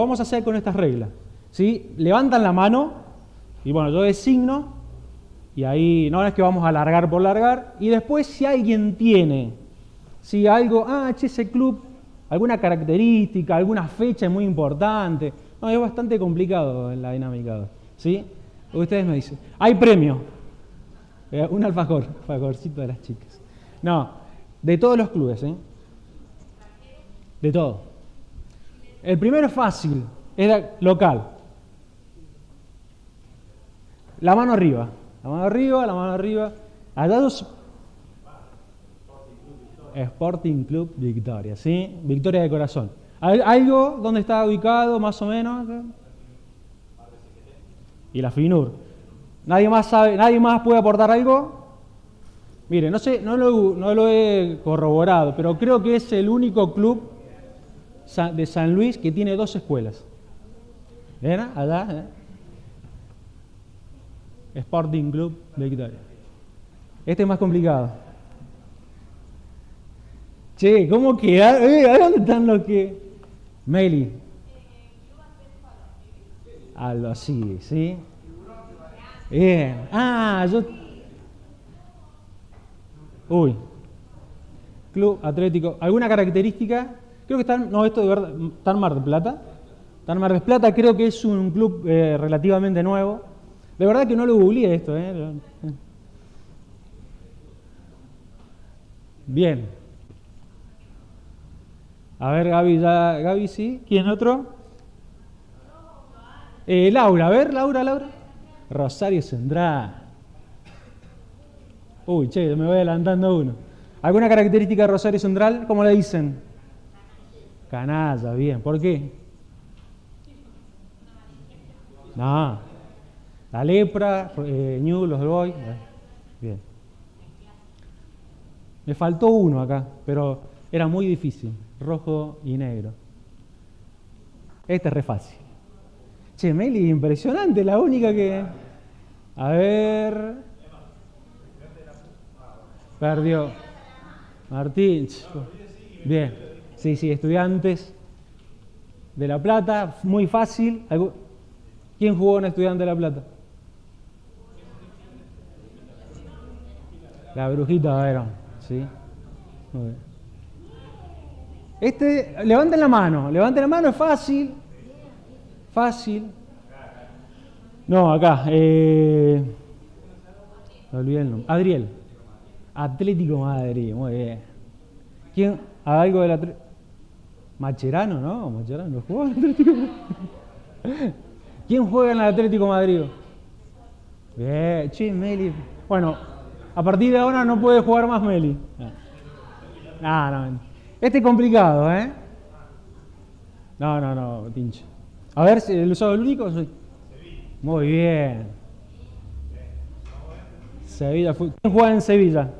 Vamos a hacer con estas reglas, ¿sí? Levantan la mano y bueno, yo designo y ahí no es que vamos a largar por largar y después si alguien tiene, si algo, ese club, alguna característica, alguna fecha es muy importante, no, es bastante complicado en la dinámica, ¿sí? Ustedes me dicen, hay premio, un alfajorcito de las chicas, no, de todos los clubes, ¿eh? De todo. El primero es fácil, era local. La mano arriba, la mano arriba, la mano arriba. Allá dos. Sporting Club Victoria, ¿sí? Victoria de corazón. ¿Algo dónde está ubicado, más o menos? Y la FINUR. ¿Nadie más sabe, nadie más puede aportar algo? Mire, no sé, no lo he corroborado, pero creo que es el único club de San Luis que tiene 2 escuelas. ¿Ven? Allá, Sporting Club de Victoria. Este es más complicado. Che, ¿cómo queda? ¿Dónde están los que? Meli. Algo así, ¿sí? Bien. Uy. Club Atlético. ¿Alguna característica? Creo que están, no, esto de verdad, está en Mar del Plata. Está en Mar del Plata, creo que es un club relativamente nuevo. De verdad que no lo googleé esto, Bien. A ver, Gaby sí. ¿Quién otro? Laura, a ver, Laura. Rosario Central. Uy, che, me voy adelantando uno. ¿Alguna característica de Rosario Central? ¿Cómo le dicen? Canalla, bien. ¿Por qué? No. La lepra, Ñu, los Boy. Bien. Me faltó uno acá, pero era muy difícil. Rojo y negro. Este es re fácil. Che, Meli, impresionante, la única que... A ver... Perdió. Martín. Bien. Sí, Estudiantes de La Plata, muy fácil. ¿Quién jugó en Estudiantes de La Plata? La Brujita Verón, sí. Muy bien. Levanten la mano, es fácil. Fácil. No, acá. Me olvidé el nombre. Adriel. Atlético Madrid, muy bien. ¿Quién? ¿Algo del Atlético? Macherano, ¿no? Macherano jugó en el Atlético Madrid. ¿Quién juega en el Atlético Madrid? Bien, che, Meli. Bueno, a partir de ahora no puede jugar más Meli. No. Este es complicado, ¿eh? No, pinche. A ver, ¿soy el único? Soy. Muy bien. Sevilla. ¿Quién juega en Sevilla?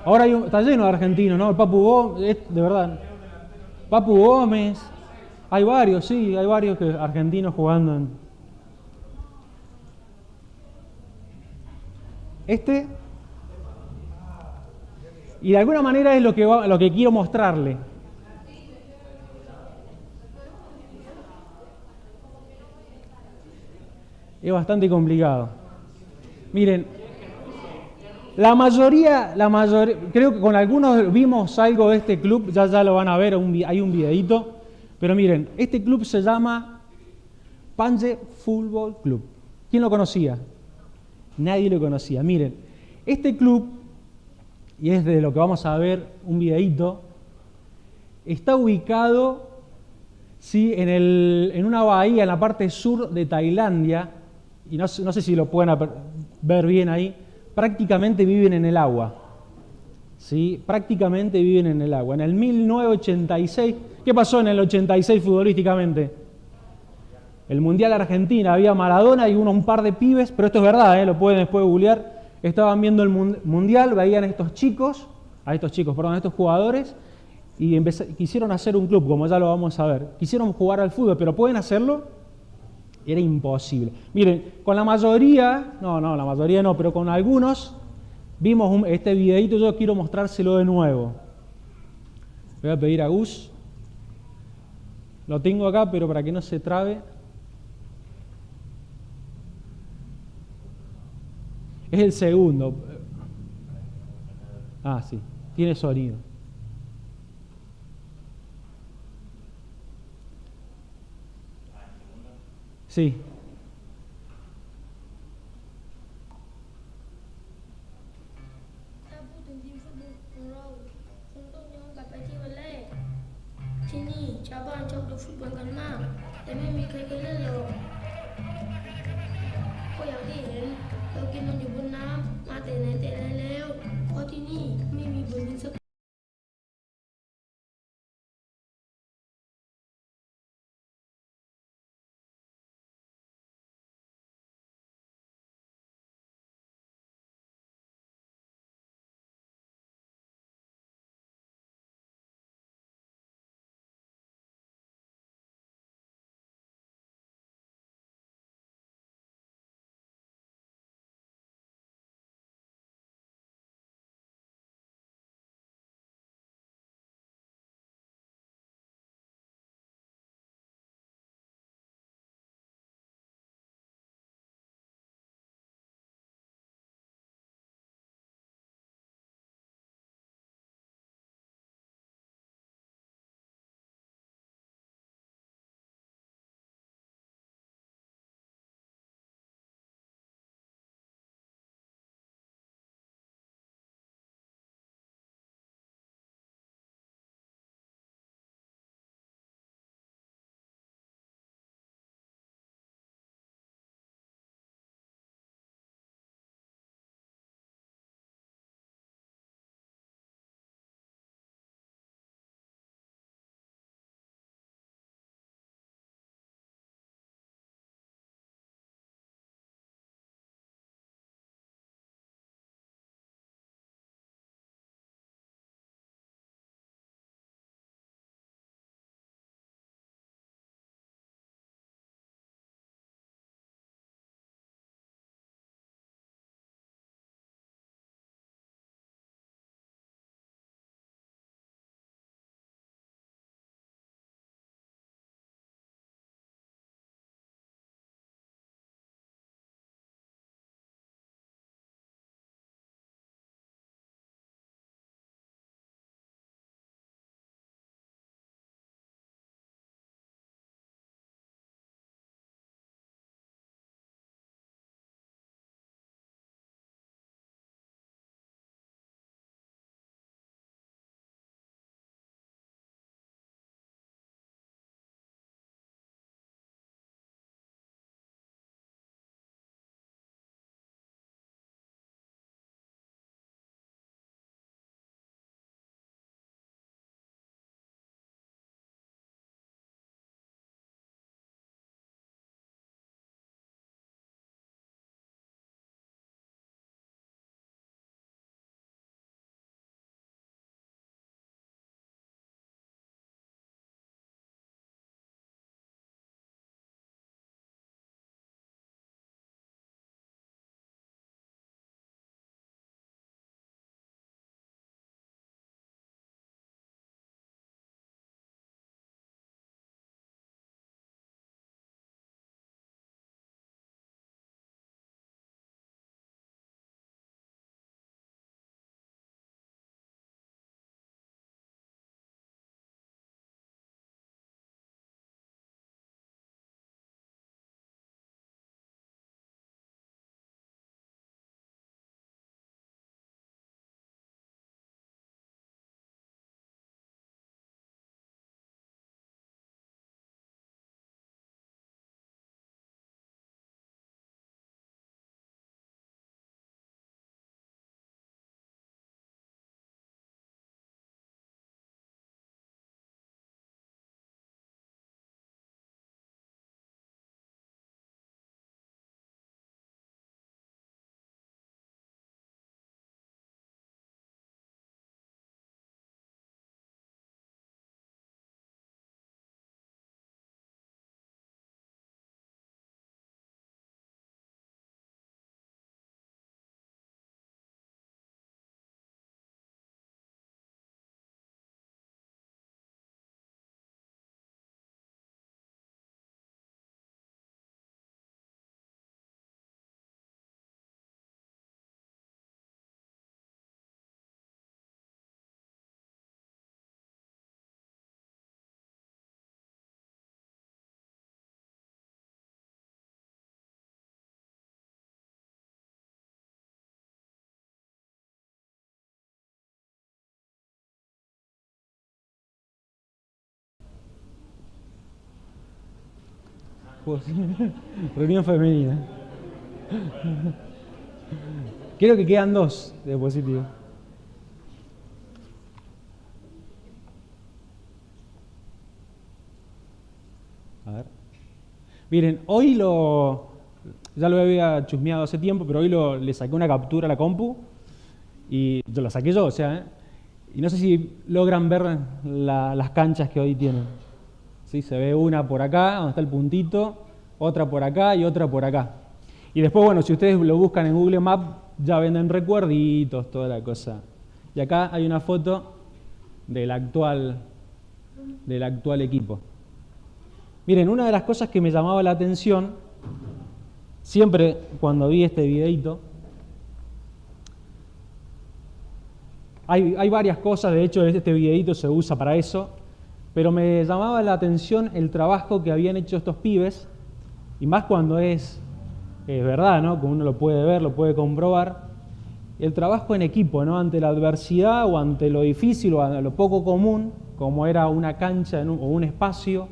Ahora está lleno de argentinos, ¿no? El Papu Gómez, de verdad. Papu Gómez. Hay varios argentinos jugando en... Y de alguna manera es lo que quiero mostrarle. Es bastante complicado. Miren, la mayoría, creo que con algunos vimos algo de este club, ya lo van a ver, hay un videito. Pero miren, este club se llama Panje Fútbol Club. ¿Quién lo conocía? Nadie lo conocía. Miren, este club, y es de lo que vamos a ver un videito, está ubicado en una bahía en la parte sur de Tailandia, y no sé si lo pueden ver bien ahí, prácticamente viven en el agua. ¿Sí? Prácticamente viven en el agua. En el 1986, ¿qué pasó en el 86 futbolísticamente? El Mundial Argentina, había Maradona y un par de pibes, pero esto es verdad, lo pueden después googlear. Estaban viendo el Mundial, veían a estos jugadores, y quisieron hacer un club, como ya lo vamos a ver. Quisieron jugar al fútbol, pero ¿pueden hacerlo? Era imposible. Miren, con la mayoría, la mayoría no, pero con algunos, vimos este videito, yo quiero mostrárselo de nuevo. Voy a pedir a Gus. Lo tengo acá, pero para que no se trabe. Es el segundo. Ah, sí. Tiene sonido. Sí.ถ้าพูดถึงทีมฟุตบอลของเราคงต้องย้อนกลับไปที่วันแรกที่นี่ชาวบ้านชอบดูฟุตบอลกันมากแต่ไม่มีใครเคยเล่นหรอกก็อย่างที่เห็นเรากินมันอยู่บนน้ำมาแต่ไหนแต่ไรแล้วเพราะที่นี่ไม่มีบนดินสัก Reunión femenina. Creo que quedan 2 de positivo. A ver. Miren, hoy ya lo había chusmeado hace tiempo, pero hoy le saqué una captura a la compu y yo la saqué yo, o sea, y no sé si logran ver las canchas que hoy tienen. ¿Sí? Se ve una por acá, donde está el puntito, otra por acá y otra por acá. Y después, bueno, si ustedes lo buscan en Google Maps, ya venden recuerditos, toda la cosa. Y acá hay una foto del actual equipo. Miren, una de las cosas que me llamaba la atención, siempre cuando vi este videito, hay varias cosas, de hecho este videito se usa para eso, pero me llamaba la atención el trabajo que habían hecho estos pibes, y más cuando es verdad, ¿no? Como uno lo puede ver, lo puede comprobar, el trabajo en equipo, ¿no? Ante la adversidad o ante lo difícil o ante lo poco común, como era una cancha o un espacio,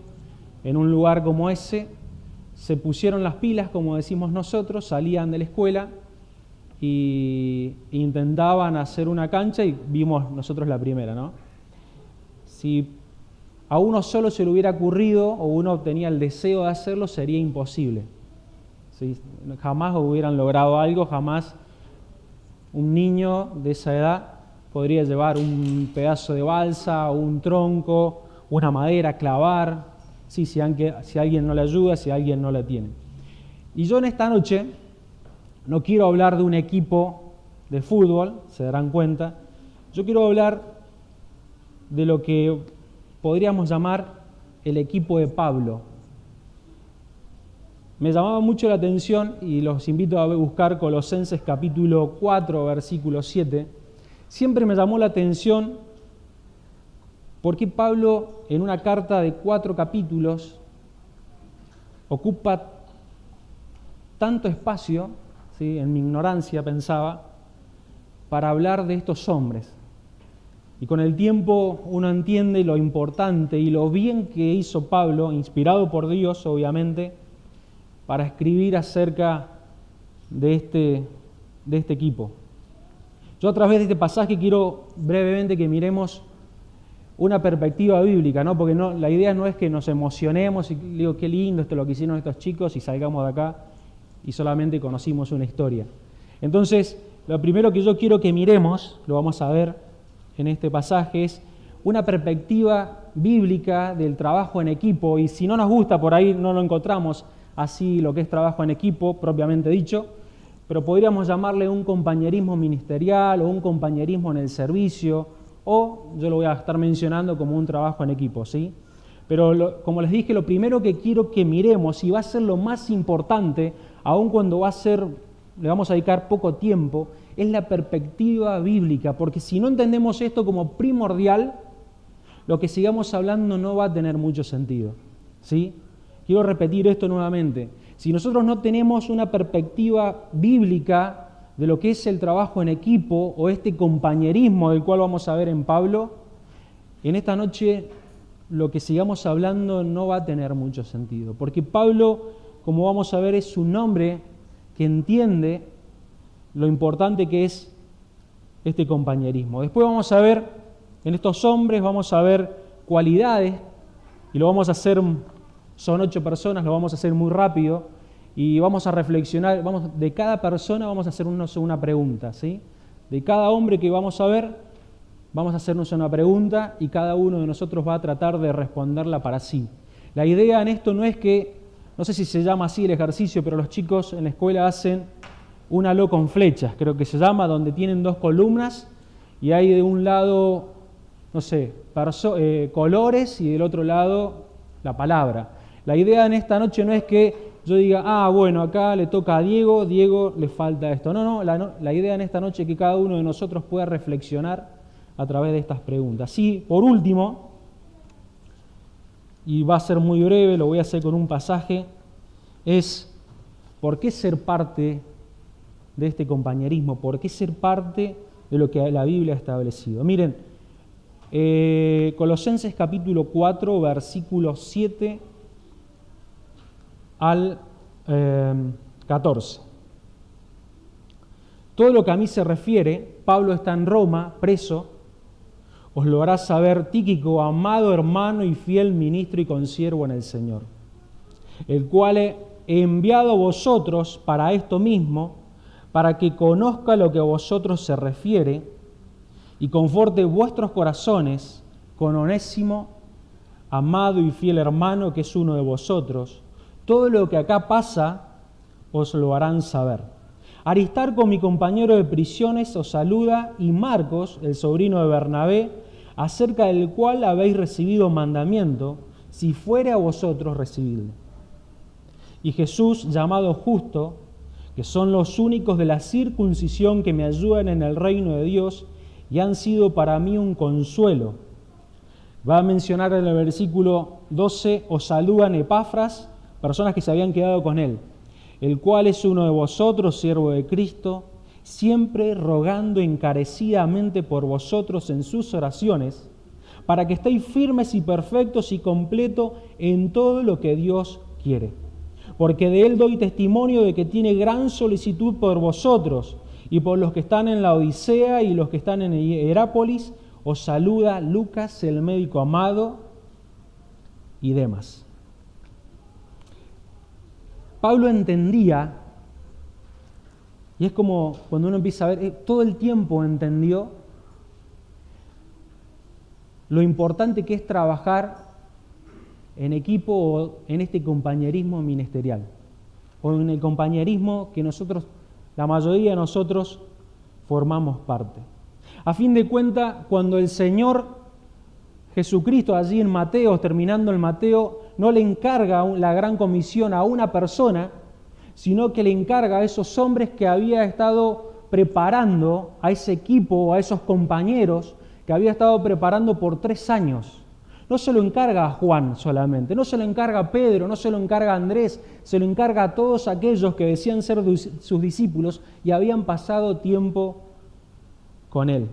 en un lugar como ese, se pusieron las pilas, como decimos nosotros, salían de la escuela e intentaban hacer una cancha y vimos nosotros la primera, ¿no? Si a uno solo se le hubiera ocurrido o uno tenía el deseo de hacerlo, sería imposible. ¿Sí? Jamás hubieran logrado algo, jamás un niño de esa edad podría llevar un pedazo de balsa, un tronco, una madera, clavar. Sí, si alguien no le ayuda, si alguien no la tiene. Y yo en esta noche no quiero hablar de un equipo de fútbol, se darán cuenta. Yo quiero hablar de lo que podríamos llamar el equipo de Pablo. Me llamaba mucho la atención y los invito a buscar Colosenses capítulo 4, versículo 7. Siempre me llamó la atención ¿por qué Pablo, en una carta de 4 capítulos, ocupa tanto espacio, ¿sí? En mi ignorancia pensaba, para hablar de estos hombres? Y con el tiempo uno entiende lo importante y lo bien que hizo Pablo, inspirado por Dios, obviamente, para escribir acerca de este equipo. Yo a través de este pasaje quiero brevemente que miremos una perspectiva bíblica, ¿no? Porque la idea no es que nos emocionemos y digo, qué lindo esto lo que hicieron estos chicos y salgamos de acá y solamente conocimos una historia. Entonces, lo primero que yo quiero que miremos, lo vamos a ver en este pasaje, es una perspectiva bíblica del trabajo en equipo, y si no nos gusta, por ahí no lo encontramos así lo que es trabajo en equipo, propiamente dicho, pero podríamos llamarle un compañerismo ministerial o un compañerismo en el servicio, o yo lo voy a estar mencionando como un trabajo en equipo, ¿sí? Pero como les dije, lo primero que quiero que miremos, y va a ser lo más importante, aun cuando le vamos a dedicar poco tiempo, es la perspectiva bíblica, porque si no entendemos esto como primordial, lo que sigamos hablando no va a tener mucho sentido, ¿sí? Quiero repetir esto nuevamente. Si nosotros no tenemos una perspectiva bíblica de lo que es el trabajo en equipo o este compañerismo del cual vamos a ver en Pablo, en esta noche lo que sigamos hablando no va a tener mucho sentido, porque Pablo, como vamos a ver, es un hombre que entiende lo importante que es este compañerismo. Después vamos a ver en estos hombres, vamos a ver cualidades, y lo vamos a hacer, son 8 personas, lo vamos a hacer muy rápido, y vamos a reflexionar, de cada persona vamos a hacernos una pregunta, ¿sí? De cada hombre que vamos a ver, vamos a hacernos una pregunta y cada uno de nosotros va a tratar de responderla para sí. La idea en esto no es que, no sé si se llama así el ejercicio, pero los chicos en la escuela hacen un halo con flechas, creo que se llama, donde tienen 2 columnas y hay de un lado, no sé, colores y del otro lado la palabra. La idea en esta noche no es que yo diga, bueno, acá le toca a Diego le falta esto. No, la idea en esta noche es que cada uno de nosotros pueda reflexionar a través de estas preguntas. Sí, por último, y va a ser muy breve, lo voy a hacer con un pasaje, es ¿por qué ser parte de este compañerismo? ¿Por qué ser parte de lo que la Biblia ha establecido? Miren, Colosenses capítulo 4, versículo 7 al 14. Todo lo que a mí se refiere, Pablo está en Roma, preso, os lo hará saber Tíquico, amado hermano y fiel ministro y consiervo en el Señor, el cual he enviado a vosotros para esto mismo, para que conozca lo que a vosotros se refiere y conforte vuestros corazones con Onésimo, amado y fiel hermano, que es uno de vosotros. Todo lo que acá pasa os lo harán saber. Aristarco, mi compañero de prisiones, os saluda, y Marcos, el sobrino de Bernabé, acerca del cual habéis recibido mandamiento, si fuere a vosotros recibidle. Y Jesús, llamado Justo, que son los únicos de la circuncisión que me ayudan en el reino de Dios y han sido para mí un consuelo. Va a mencionar en el versículo 12, os saludan Epafras, personas que se habían quedado con él, el cual es uno de vosotros, siervo de Cristo, siempre rogando encarecidamente por vosotros en sus oraciones, para que estéis firmes y perfectos y completos en todo lo que Dios quiere. Porque de él doy testimonio de que tiene gran solicitud por vosotros, y por los que están en la Odisea y los que están en Hierápolis, os saluda Lucas, el médico amado, y demás. Pablo entendía, y es como cuando uno empieza a ver, todo el tiempo entendió lo importante que es trabajar en equipo o en este compañerismo ministerial, o en el compañerismo que nosotros, la mayoría de nosotros, formamos parte. A fin de cuentas, cuando el Señor Jesucristo allí en Mateo, terminando el Mateo, no le encarga la gran comisión a una persona, sino que le encarga a esos hombres que había estado preparando, a ese equipo, a esos compañeros que había estado preparando por 3 años. No se lo encarga a Juan solamente, no se lo encarga a Pedro, no se lo encarga a Andrés, se lo encarga a todos aquellos que decían ser sus discípulos y habían pasado tiempo con él.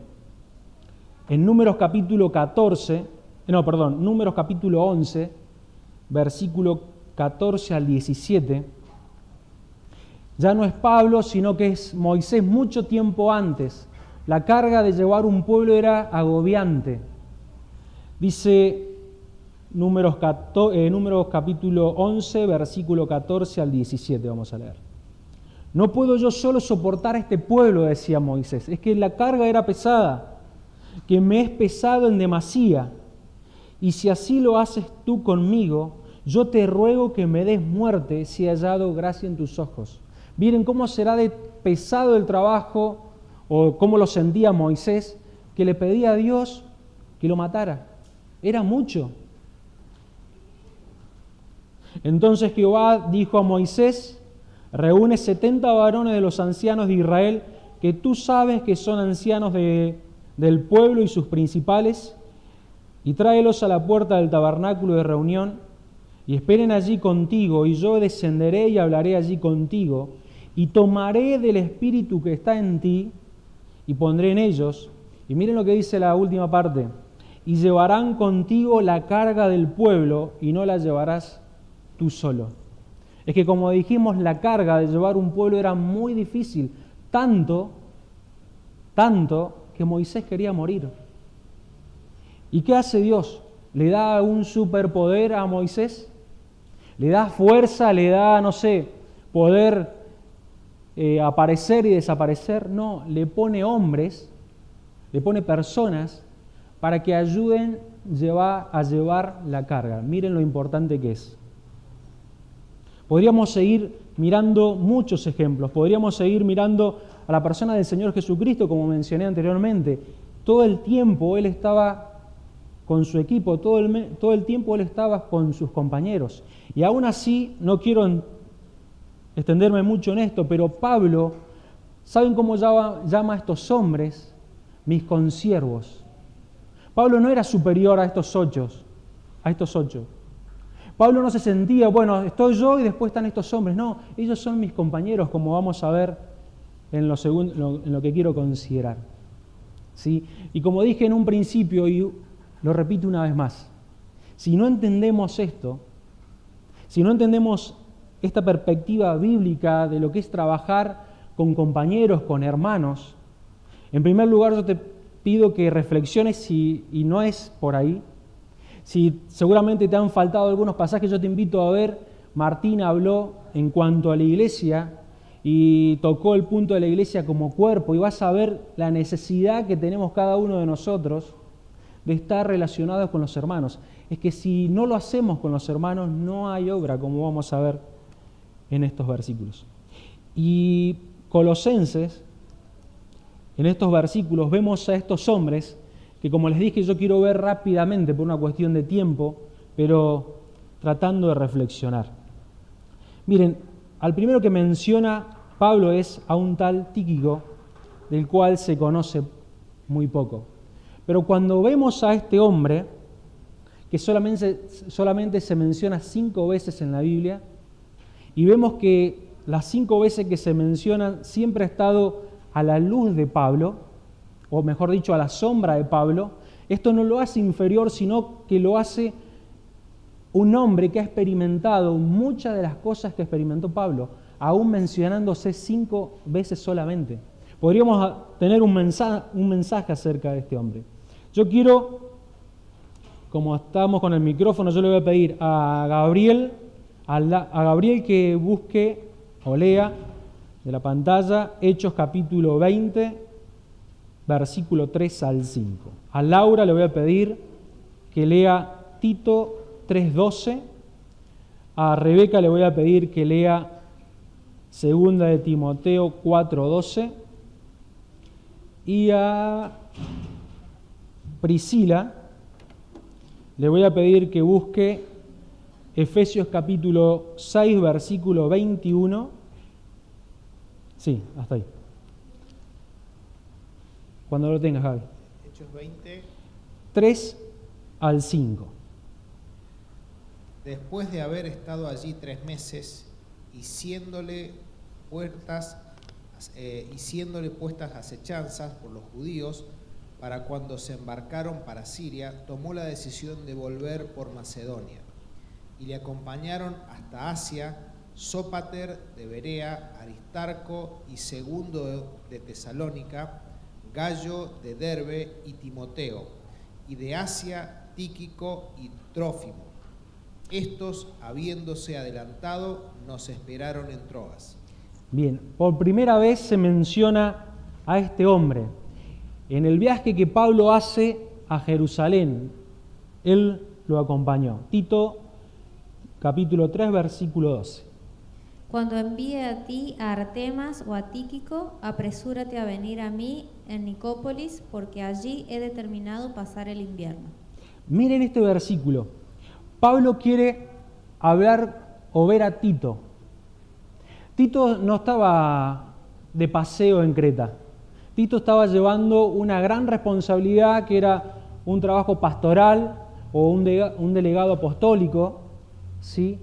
En Números capítulo 11, versículo 14 al 17, ya no es Pablo, sino que es Moisés mucho tiempo antes. La carga de llevar un pueblo era agobiante. Dice Números capítulo 11, versículo 14 al 17, vamos a leer. No puedo yo solo soportar a este pueblo, decía Moisés, es que la carga era pesada, que me es pesado en demasía, y si así lo haces tú conmigo, yo te ruego que me des muerte si he hallado gracia en tus ojos. Miren cómo será de pesado el trabajo, o cómo lo sentía Moisés, que le pedía a Dios que lo matara. Era mucho. Entonces Jehová dijo a Moisés, reúne 70 varones de los ancianos de Israel, que tú sabes que son ancianos del pueblo y sus principales, y tráelos a la puerta del tabernáculo de reunión, y esperen allí contigo, y yo descenderé y hablaré allí contigo, y tomaré del espíritu que está en ti, y pondré en ellos, y miren lo que dice la última parte, y llevarán contigo la carga del pueblo, y no la llevarás tú solo. Es que como dijimos, la carga de llevar un pueblo era muy difícil, tanto que Moisés quería morir. ¿Y qué hace Dios? ¿Le da un superpoder a Moisés? ¿Le da fuerza? ¿Le da, poder aparecer y desaparecer? No, le pone hombres, le pone personas para que ayuden a llevar la carga. Miren lo importante que es. Podríamos seguir mirando muchos ejemplos, podríamos seguir mirando a la persona del Señor Jesucristo, como mencioné anteriormente. Todo el tiempo Él estaba con su equipo, todo el tiempo Él estaba con sus compañeros. Y aún así, no quiero extenderme mucho en esto, pero Pablo, ¿saben cómo llama a estos hombres? Mis consiervos. Pablo no era superior a estos ocho. Pablo no se sentía, estoy yo y después están estos hombres. No, ellos son mis compañeros, como vamos a ver en lo que quiero considerar. ¿Sí? Y como dije en un principio, y lo repito una vez más, si no entendemos esto, si no entendemos esta perspectiva bíblica de lo que es trabajar con compañeros, con hermanos, en primer lugar yo te pido que reflexiones y no es por ahí. Si seguramente te han faltado algunos pasajes, yo te invito a ver, Martín habló en cuanto a la iglesia y tocó el punto de la iglesia como cuerpo, y vas a ver la necesidad que tenemos cada uno de nosotros de estar relacionados con los hermanos. Es que si no lo hacemos con los hermanos, no hay obra, como vamos a ver en estos versículos. Y Colosenses, en estos versículos vemos a estos hombres que, como les dije, yo quiero ver rápidamente por una cuestión de tiempo, pero tratando de reflexionar. Miren, al primero que menciona Pablo es a un tal Tíquico, del cual se conoce muy poco. Pero cuando vemos a este hombre, que solamente se menciona 5 veces en la Biblia, y vemos que las 5 veces que se mencionan siempre ha estado a la luz de Pablo, o mejor dicho, a la sombra de Pablo, esto no lo hace inferior, sino que lo hace un hombre que ha experimentado muchas de las cosas que experimentó Pablo, aún mencionándose 5 veces solamente. Podríamos tener un mensaje acerca de este hombre. Yo quiero, como estamos con el micrófono, yo le voy a pedir a Gabriel que busque o lea de la pantalla Hechos capítulo 20, versículo 3 al 5. A Laura le voy a pedir que lea Tito 3:12. A Rebeca le voy a pedir que lea 2 de Timoteo 4:12. Y a Priscila le voy a pedir que busque Efesios capítulo 6, versículo 21. Sí, hasta ahí. Cuando lo tengas, Javi. Hechos 20. 3 al 5. Después de haber estado allí 3 meses y siéndole puestas acechanzas por los judíos, para cuando se embarcaron para Siria, tomó la decisión de volver por Macedonia. Y le acompañaron hasta Asia Sópater de Berea, Aristarco y Segundo de Tesalónica, Gallo de Derbe y Timoteo, y de Asia Tíquico y Trófimo. Estos, habiéndose adelantado, nos esperaron en Troas. Bien, por primera vez se menciona a este hombre. En el viaje que Pablo hace a Jerusalén, él lo acompañó. Tito, capítulo 3, versículo 12. Cuando envíe a ti a Artemas o a Tíquico, apresúrate a venir a mí en Nicópolis, porque allí he determinado pasar el invierno. Miren este versículo. Pablo quiere hablar o ver a Tito. Tito no estaba de paseo en Creta. Tito estaba llevando una gran responsabilidad que era un trabajo pastoral o un delegado apostólico, ¿sí?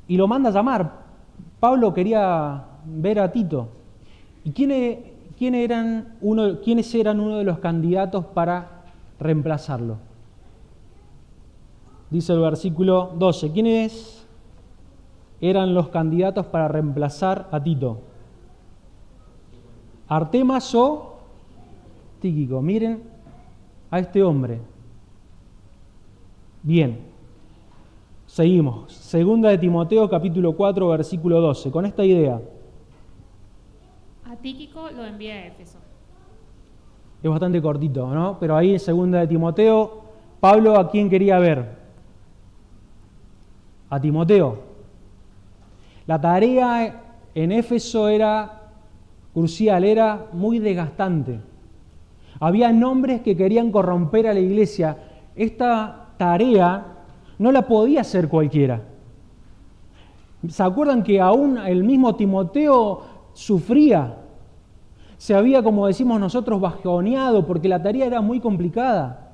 Y lo manda a llamar. Pablo quería ver a Tito. ¿Y quiénes eran uno de los candidatos para reemplazarlo? Dice el versículo 12. ¿Quiénes eran los candidatos para reemplazar a Tito? Artemas o Tíquico. Miren a este hombre. Bien. Seguimos. 2 de Timoteo, capítulo 4, versículo 12. Con esta idea. A Tíquico lo envía a Éfeso. Es bastante cortito, ¿no? Pero ahí en 2 de Timoteo, Pablo, ¿a quién quería ver? A Timoteo. La tarea en Éfeso era crucial, era muy desgastante. Había nombres que querían corromper a la iglesia. Esta tarea no la podía hacer cualquiera. ¿Se acuerdan que aún el mismo Timoteo sufría? Se había, como decimos nosotros, bajoneado porque la tarea era muy complicada.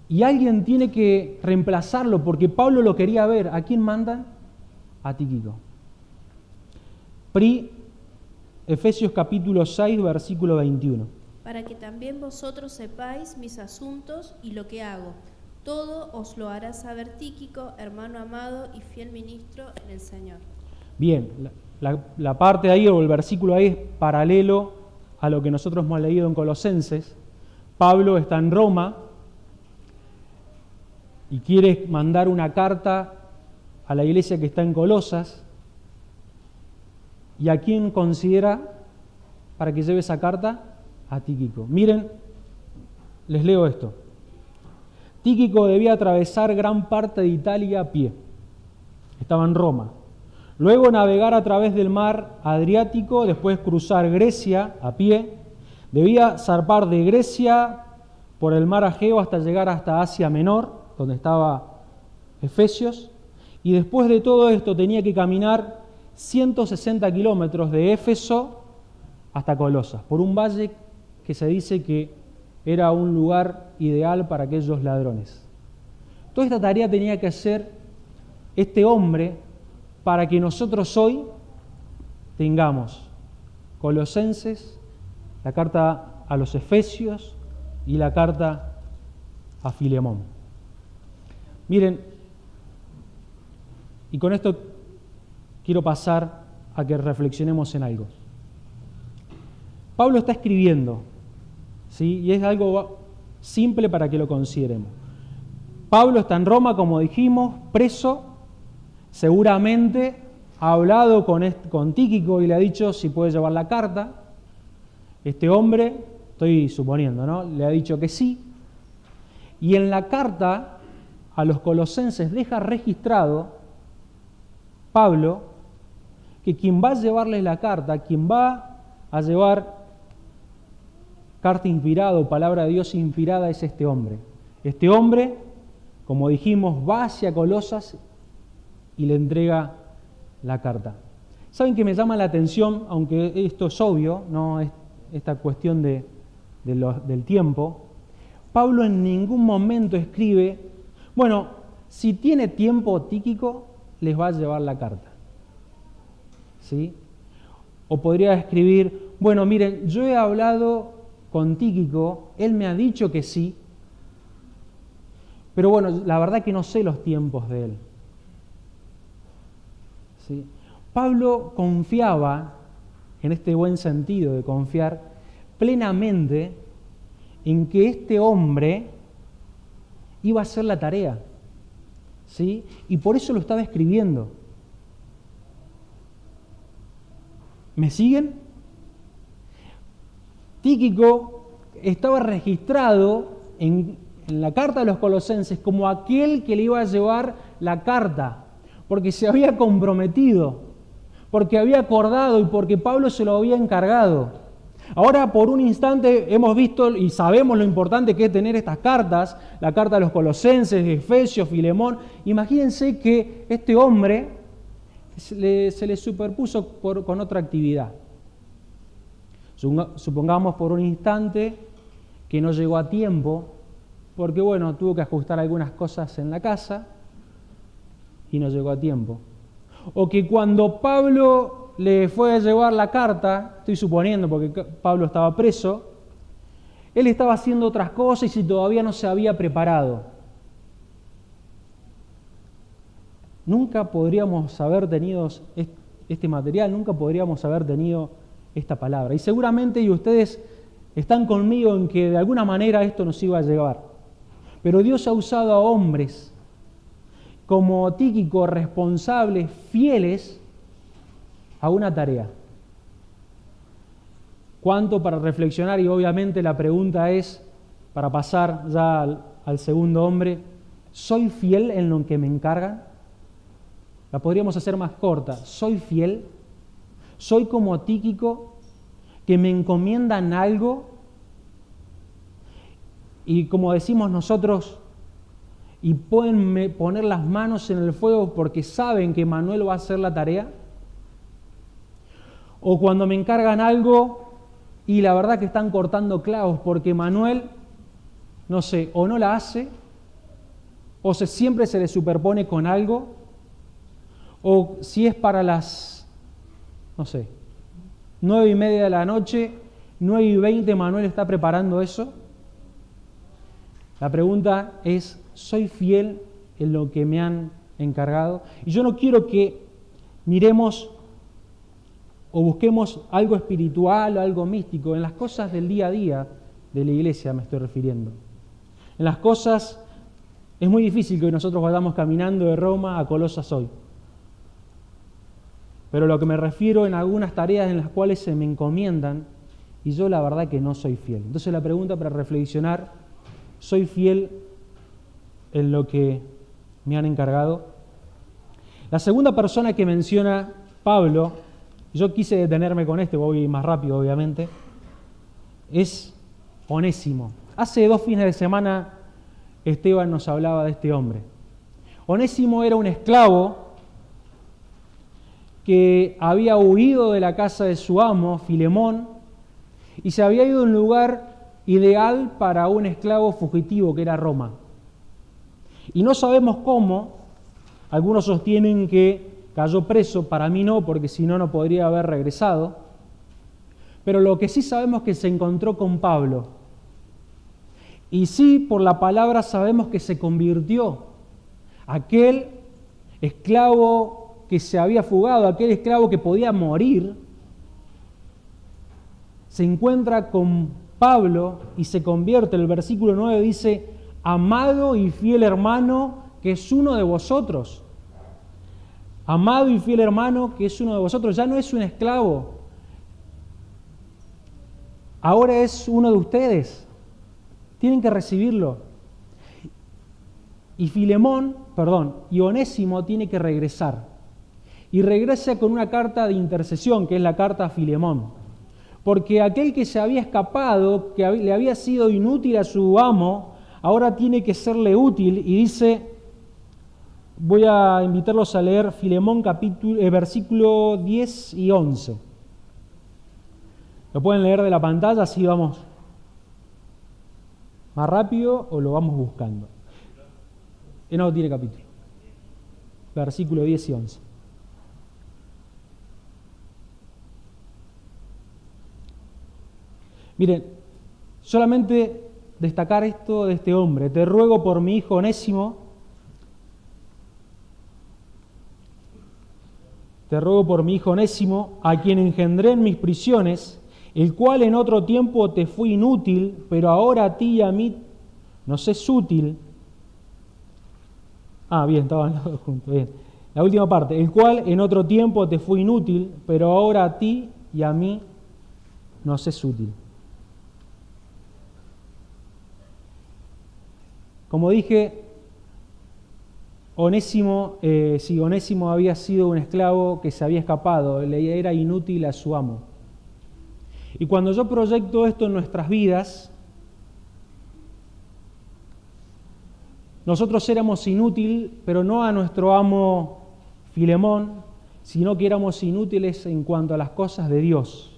Y alguien tiene que reemplazarlo porque Pablo lo quería ver. ¿A quién mandan? A Tíquico. Efesios capítulo 6, versículo 21. Para que también vosotros sepáis mis asuntos y lo que hago. Todo os lo hará saber Tíquico, hermano amado y fiel ministro en el Señor. Bien, la parte de ahí o el versículo ahí es paralelo a lo que nosotros hemos leído en Colosenses. Pablo está en Roma y quiere mandar una carta a la iglesia que está en Colosas. ¿Y a quién considera para que lleve esa carta? A Tíquico. Miren, les leo esto. Tíquico debía atravesar gran parte de Italia a pie. Estaba en Roma. Luego navegar a través del mar Adriático, después cruzar Grecia a pie. Debía zarpar de Grecia por el mar Egeo hasta llegar hasta Asia Menor, donde estaba Efesios. Y después de todo esto tenía que caminar 160 kilómetros de Éfeso hasta Colosas, por un valle que se dice que era un lugar ideal para aquellos ladrones. Toda esta tarea tenía que hacer este hombre para que nosotros hoy tengamos Colosenses, la carta a los Efesios y la carta a Filemón. Miren, y con esto quiero pasar a que reflexionemos en algo. Pablo está escribiendo, ¿sí? Y es algo simple para que lo consideremos. Pablo está en Roma, como dijimos, preso. Seguramente ha hablado con Tíquico y le ha dicho si puede llevar la carta. Este hombre, estoy suponiendo, ¿no?, le ha dicho que sí. Y en la carta a los colosenses deja registrado Pablo que quien va a llevarles la carta, quien va a llevar carta inspirada o palabra de Dios inspirada es este hombre. Este hombre, como dijimos, va hacia Colosas y le entrega la carta. ¿Saben que me llama la atención, aunque esto es obvio, no es esta cuestión del tiempo? Pablo en ningún momento escribe, bueno, si tiene tiempo Tíquico, les va a llevar la carta. ¿Sí? O podría escribir, bueno, miren, yo he hablado con Tíquico, él me ha dicho que sí, pero bueno, la verdad que no sé los tiempos de él. ¿Sí? Pablo confiaba, en este buen sentido de confiar, plenamente en que este hombre iba a hacer la tarea. ¿Sí? Y por eso lo estaba escribiendo. ¿Me siguen? Tíquico estaba registrado en la carta de los colosenses como aquel que le iba a llevar la carta, porque se había comprometido, porque había acordado y porque Pablo se lo había encargado. Ahora, por un instante, hemos visto y sabemos lo importante que es tener estas cartas, la carta de los colosenses, Efesios, Filemón. Imagínense que este hombre se le superpuso con otra actividad. Supongamos por un instante que no llegó a tiempo, porque bueno, tuvo que ajustar algunas cosas en la casa y no llegó a tiempo. O que cuando Pablo le fue a llevar la carta, estoy suponiendo porque Pablo estaba preso, él estaba haciendo otras cosas y todavía no se había preparado. Nunca podríamos haber tenido este material, nunca podríamos haber tenido esta palabra. Y seguramente y ustedes están conmigo en que de alguna manera esto nos iba a llevar. Pero Dios ha usado a hombres como Tíquico, responsables, fieles a una tarea. ¿Cuánto para reflexionar? Y obviamente la pregunta es, para pasar ya al segundo hombre, ¿soy fiel en lo que me encargan? La podríamos hacer más corta. ¿Soy fiel? ¿Soy como Tíquico, que me encomiendan algo? Y como decimos nosotros, y pueden poner las manos en el fuego porque saben que Manuel va a hacer la tarea. O cuando me encargan algo y la verdad que están cortando clavos porque Manuel, no sé, o no la hace, o siempre se le superpone con algo, o si es para las, 9:30 de la noche, 9:20 Manuel está preparando eso. La pregunta es, soy fiel en lo que me han encargado. Y yo no quiero que miremos o busquemos algo espiritual o algo místico en las cosas del día a día de la iglesia, me estoy refiriendo. En las cosas, es muy difícil que nosotros vayamos caminando de Roma a Colosas hoy. Pero lo que me refiero en algunas tareas en las cuales se me encomiendan y yo la verdad que no soy fiel. Entonces la pregunta para reflexionar, ¿soy fiel en lo que me han encargado? La segunda persona que menciona Pablo, yo quise detenerme con este, voy más rápido obviamente, es Onésimo. Hace 2 fines de semana Esteban nos hablaba de este hombre. Onésimo era un esclavo que había huido de la casa de su amo, Filemón, y se había ido a un lugar ideal para un esclavo fugitivo que era Roma. Y no sabemos cómo, algunos sostienen que cayó preso, para mí no, porque si no, no podría haber regresado, pero lo que sí sabemos es que se encontró con Pablo. Y sí, por la palabra sabemos que se convirtió. Aquel esclavo que se había fugado, aquel esclavo que podía morir, se encuentra con Pablo y se convierte. El versículo 9 dice, amado y fiel hermano, que es uno de vosotros. Amado y fiel hermano, que es uno de vosotros. Ya no es un esclavo. Ahora es uno de ustedes. Tienen que recibirlo. Y Onésimo tiene que regresar. Y regresa con una carta de intercesión, que es la carta a Filemón. Porque aquel que se había escapado, que le había sido inútil a su amo, ahora tiene que serle útil. Y dice, voy a invitarlos a leer Filemón versículo 10 y 11. Lo pueden leer de la pantalla, así vamos más rápido o lo vamos buscando. No tiene capítulo. Versículo 10 y 11. Miren, solamente destacar esto de este hombre. Te ruego por mi hijo Onésimo, a quien engendré en mis prisiones, el cual en otro tiempo te fue inútil, pero ahora a ti y a mí nos es útil. Bien, estaban los dos juntos, bien. La última parte, el cual en otro tiempo te fue inútil, pero ahora a ti y a mí nos es útil. Como dije, Onésimo había sido un esclavo que se había escapado, le era inútil a su amo. Y cuando yo proyecto esto en nuestras vidas, nosotros éramos inútiles, pero no a nuestro amo Filemón, sino que éramos inútiles en cuanto a las cosas de Dios.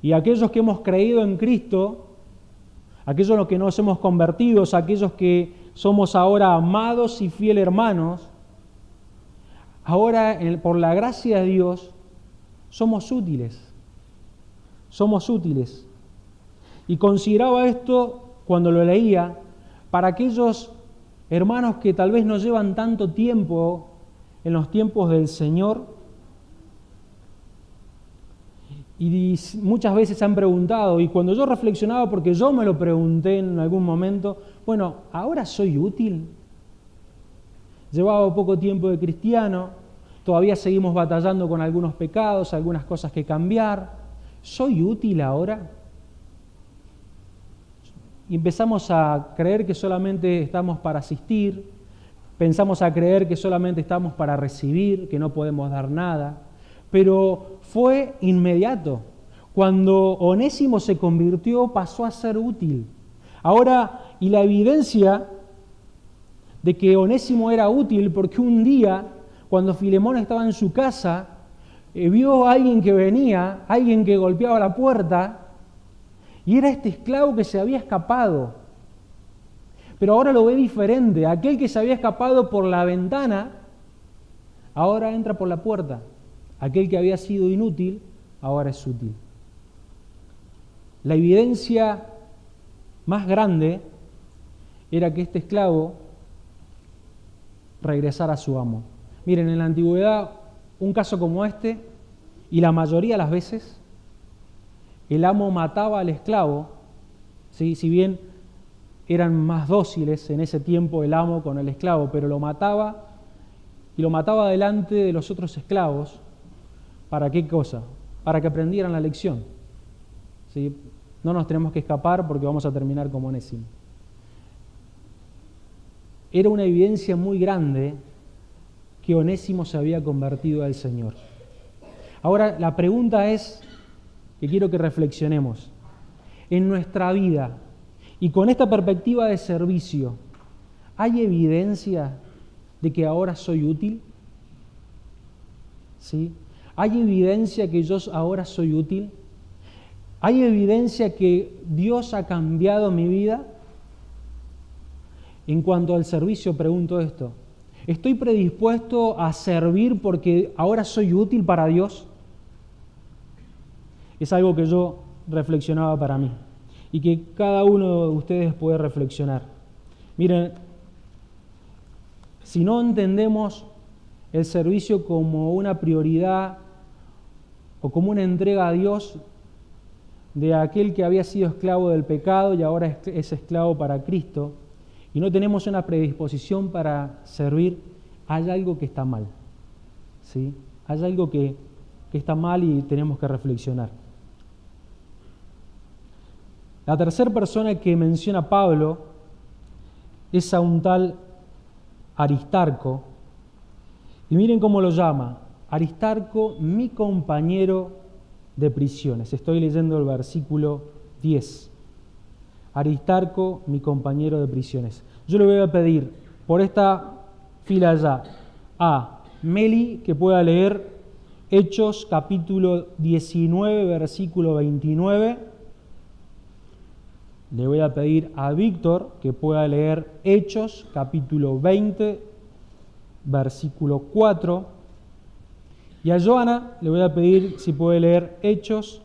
Y aquellos que hemos creído en Cristo, aquellos en los que nos hemos convertido, aquellos que somos ahora amados y fieles hermanos, ahora por la gracia de Dios somos útiles. Somos útiles. Y consideraba esto cuando lo leía para aquellos hermanos que tal vez no llevan tanto tiempo en los tiempos del Señor y muchas veces han preguntado, y cuando yo reflexionaba, porque yo me lo pregunté en algún momento, bueno, ¿ahora soy útil? Llevaba poco tiempo de cristiano, todavía seguimos batallando con algunos pecados, algunas cosas que cambiar. ¿Soy útil ahora? Y empezamos a creer que solamente estamos para asistir, pensamos a creer que solamente estamos para recibir, que no podemos dar nada, pero fue inmediato. Cuando Onésimo se convirtió, pasó a ser útil. Ahora, y la evidencia de que Onésimo era útil, porque un día, cuando Filemón estaba en su casa, vio a alguien que venía, alguien que golpeaba la puerta, y era este esclavo que se había escapado. Pero ahora lo ve diferente. Aquel que se había escapado por la ventana, ahora entra por la puerta. Aquel que había sido inútil, ahora es útil. La evidencia más grande era que este esclavo regresar a su amo. Miren, en la antigüedad, un caso como este, y la mayoría de las veces, el amo mataba al esclavo, ¿sí? Si bien eran más dóciles en ese tiempo el amo con el esclavo, pero lo mataba, y lo mataba delante de los otros esclavos. ¿Para qué cosa? Para que aprendieran la lección. ¿Sí? No nos tenemos que escapar porque vamos a terminar como Onésimo. Era una evidencia muy grande que Onésimo se había convertido al Señor. Ahora, la pregunta es, que quiero que reflexionemos, en nuestra vida y con esta perspectiva de servicio, ¿hay evidencia de que ahora soy útil? ¿Sí? ¿Hay evidencia que yo ahora soy útil? ¿Hay evidencia que Dios ha cambiado mi vida? En cuanto al servicio, pregunto esto. ¿Estoy predispuesto a servir porque ahora soy útil para Dios? Es algo que yo reflexionaba para mí y que cada uno de ustedes puede reflexionar. Miren, si no entendemos el servicio como una prioridad o como una entrega a Dios de aquel que había sido esclavo del pecado y ahora es esclavo para Cristo, y no tenemos una predisposición para servir, hay algo que está mal. ¿Sí? Hay algo que está mal y tenemos que reflexionar. La tercera persona que menciona Pablo es a un tal Aristarco. Y miren cómo lo llama. Aristarco, mi compañero de prisiones. Estoy leyendo el versículo 10. Aristarco, mi compañero de prisiones. Yo le voy a pedir por esta fila allá a Meli que pueda leer Hechos capítulo 19, versículo 29. Le voy a pedir a Víctor que pueda leer Hechos capítulo 20, versículo 4. Y a Joana le voy a pedir si puede leer Hechos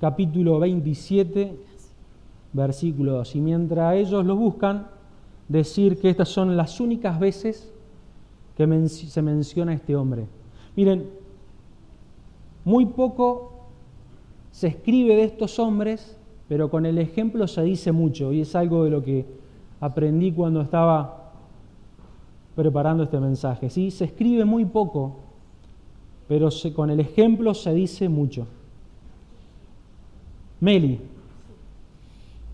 capítulo 27, versículo 2. Y mientras ellos lo buscan, decir que estas son las únicas veces que se menciona a este hombre. Miren, muy poco se escribe de estos hombres, pero con el ejemplo se dice mucho, y es algo de lo que aprendí cuando estaba preparando este mensaje. ¿Sí? Se escribe muy poco, pero con el ejemplo se dice mucho. Meli.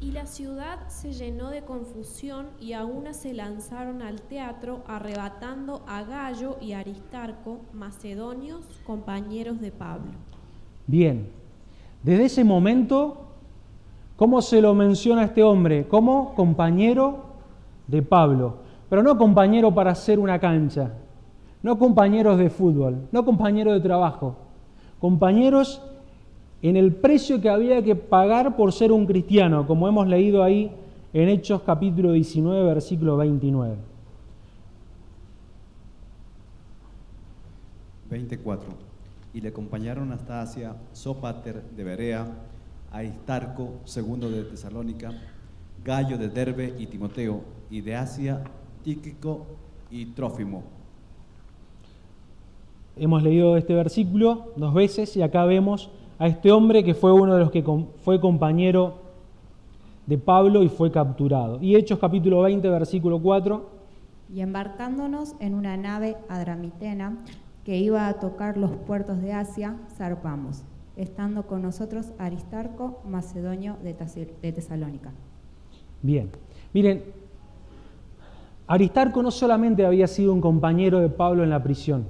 Y la ciudad se llenó de confusión y a una se lanzaron al teatro arrebatando a Gayo y Aristarco, macedonios, compañeros de Pablo. Bien, desde ese momento, ¿cómo se lo menciona a este hombre? Como compañero de Pablo, pero no compañero para hacer una cancha, no compañeros de fútbol, no compañeros de trabajo, compañeros en el precio que había que pagar por ser un cristiano, como hemos leído ahí en Hechos capítulo 19, versículo 29. 24. Y le acompañaron hasta Asia Sópater de Berea, Aristarco, segundo de Tesalónica, Gayo de Derbe y Timoteo, y de Asia Tíquico y Trófimo. Hemos leído este versículo 2 veces y acá vemos a este hombre que fue uno de los que fue compañero de Pablo y fue capturado. Y Hechos capítulo 20, versículo 4. Y embarcándonos en una nave adramitena que iba a tocar los puertos de Asia, zarpamos, estando con nosotros Aristarco, macedonio de Tesalónica. Bien, miren, Aristarco no solamente había sido un compañero de Pablo en la prisión,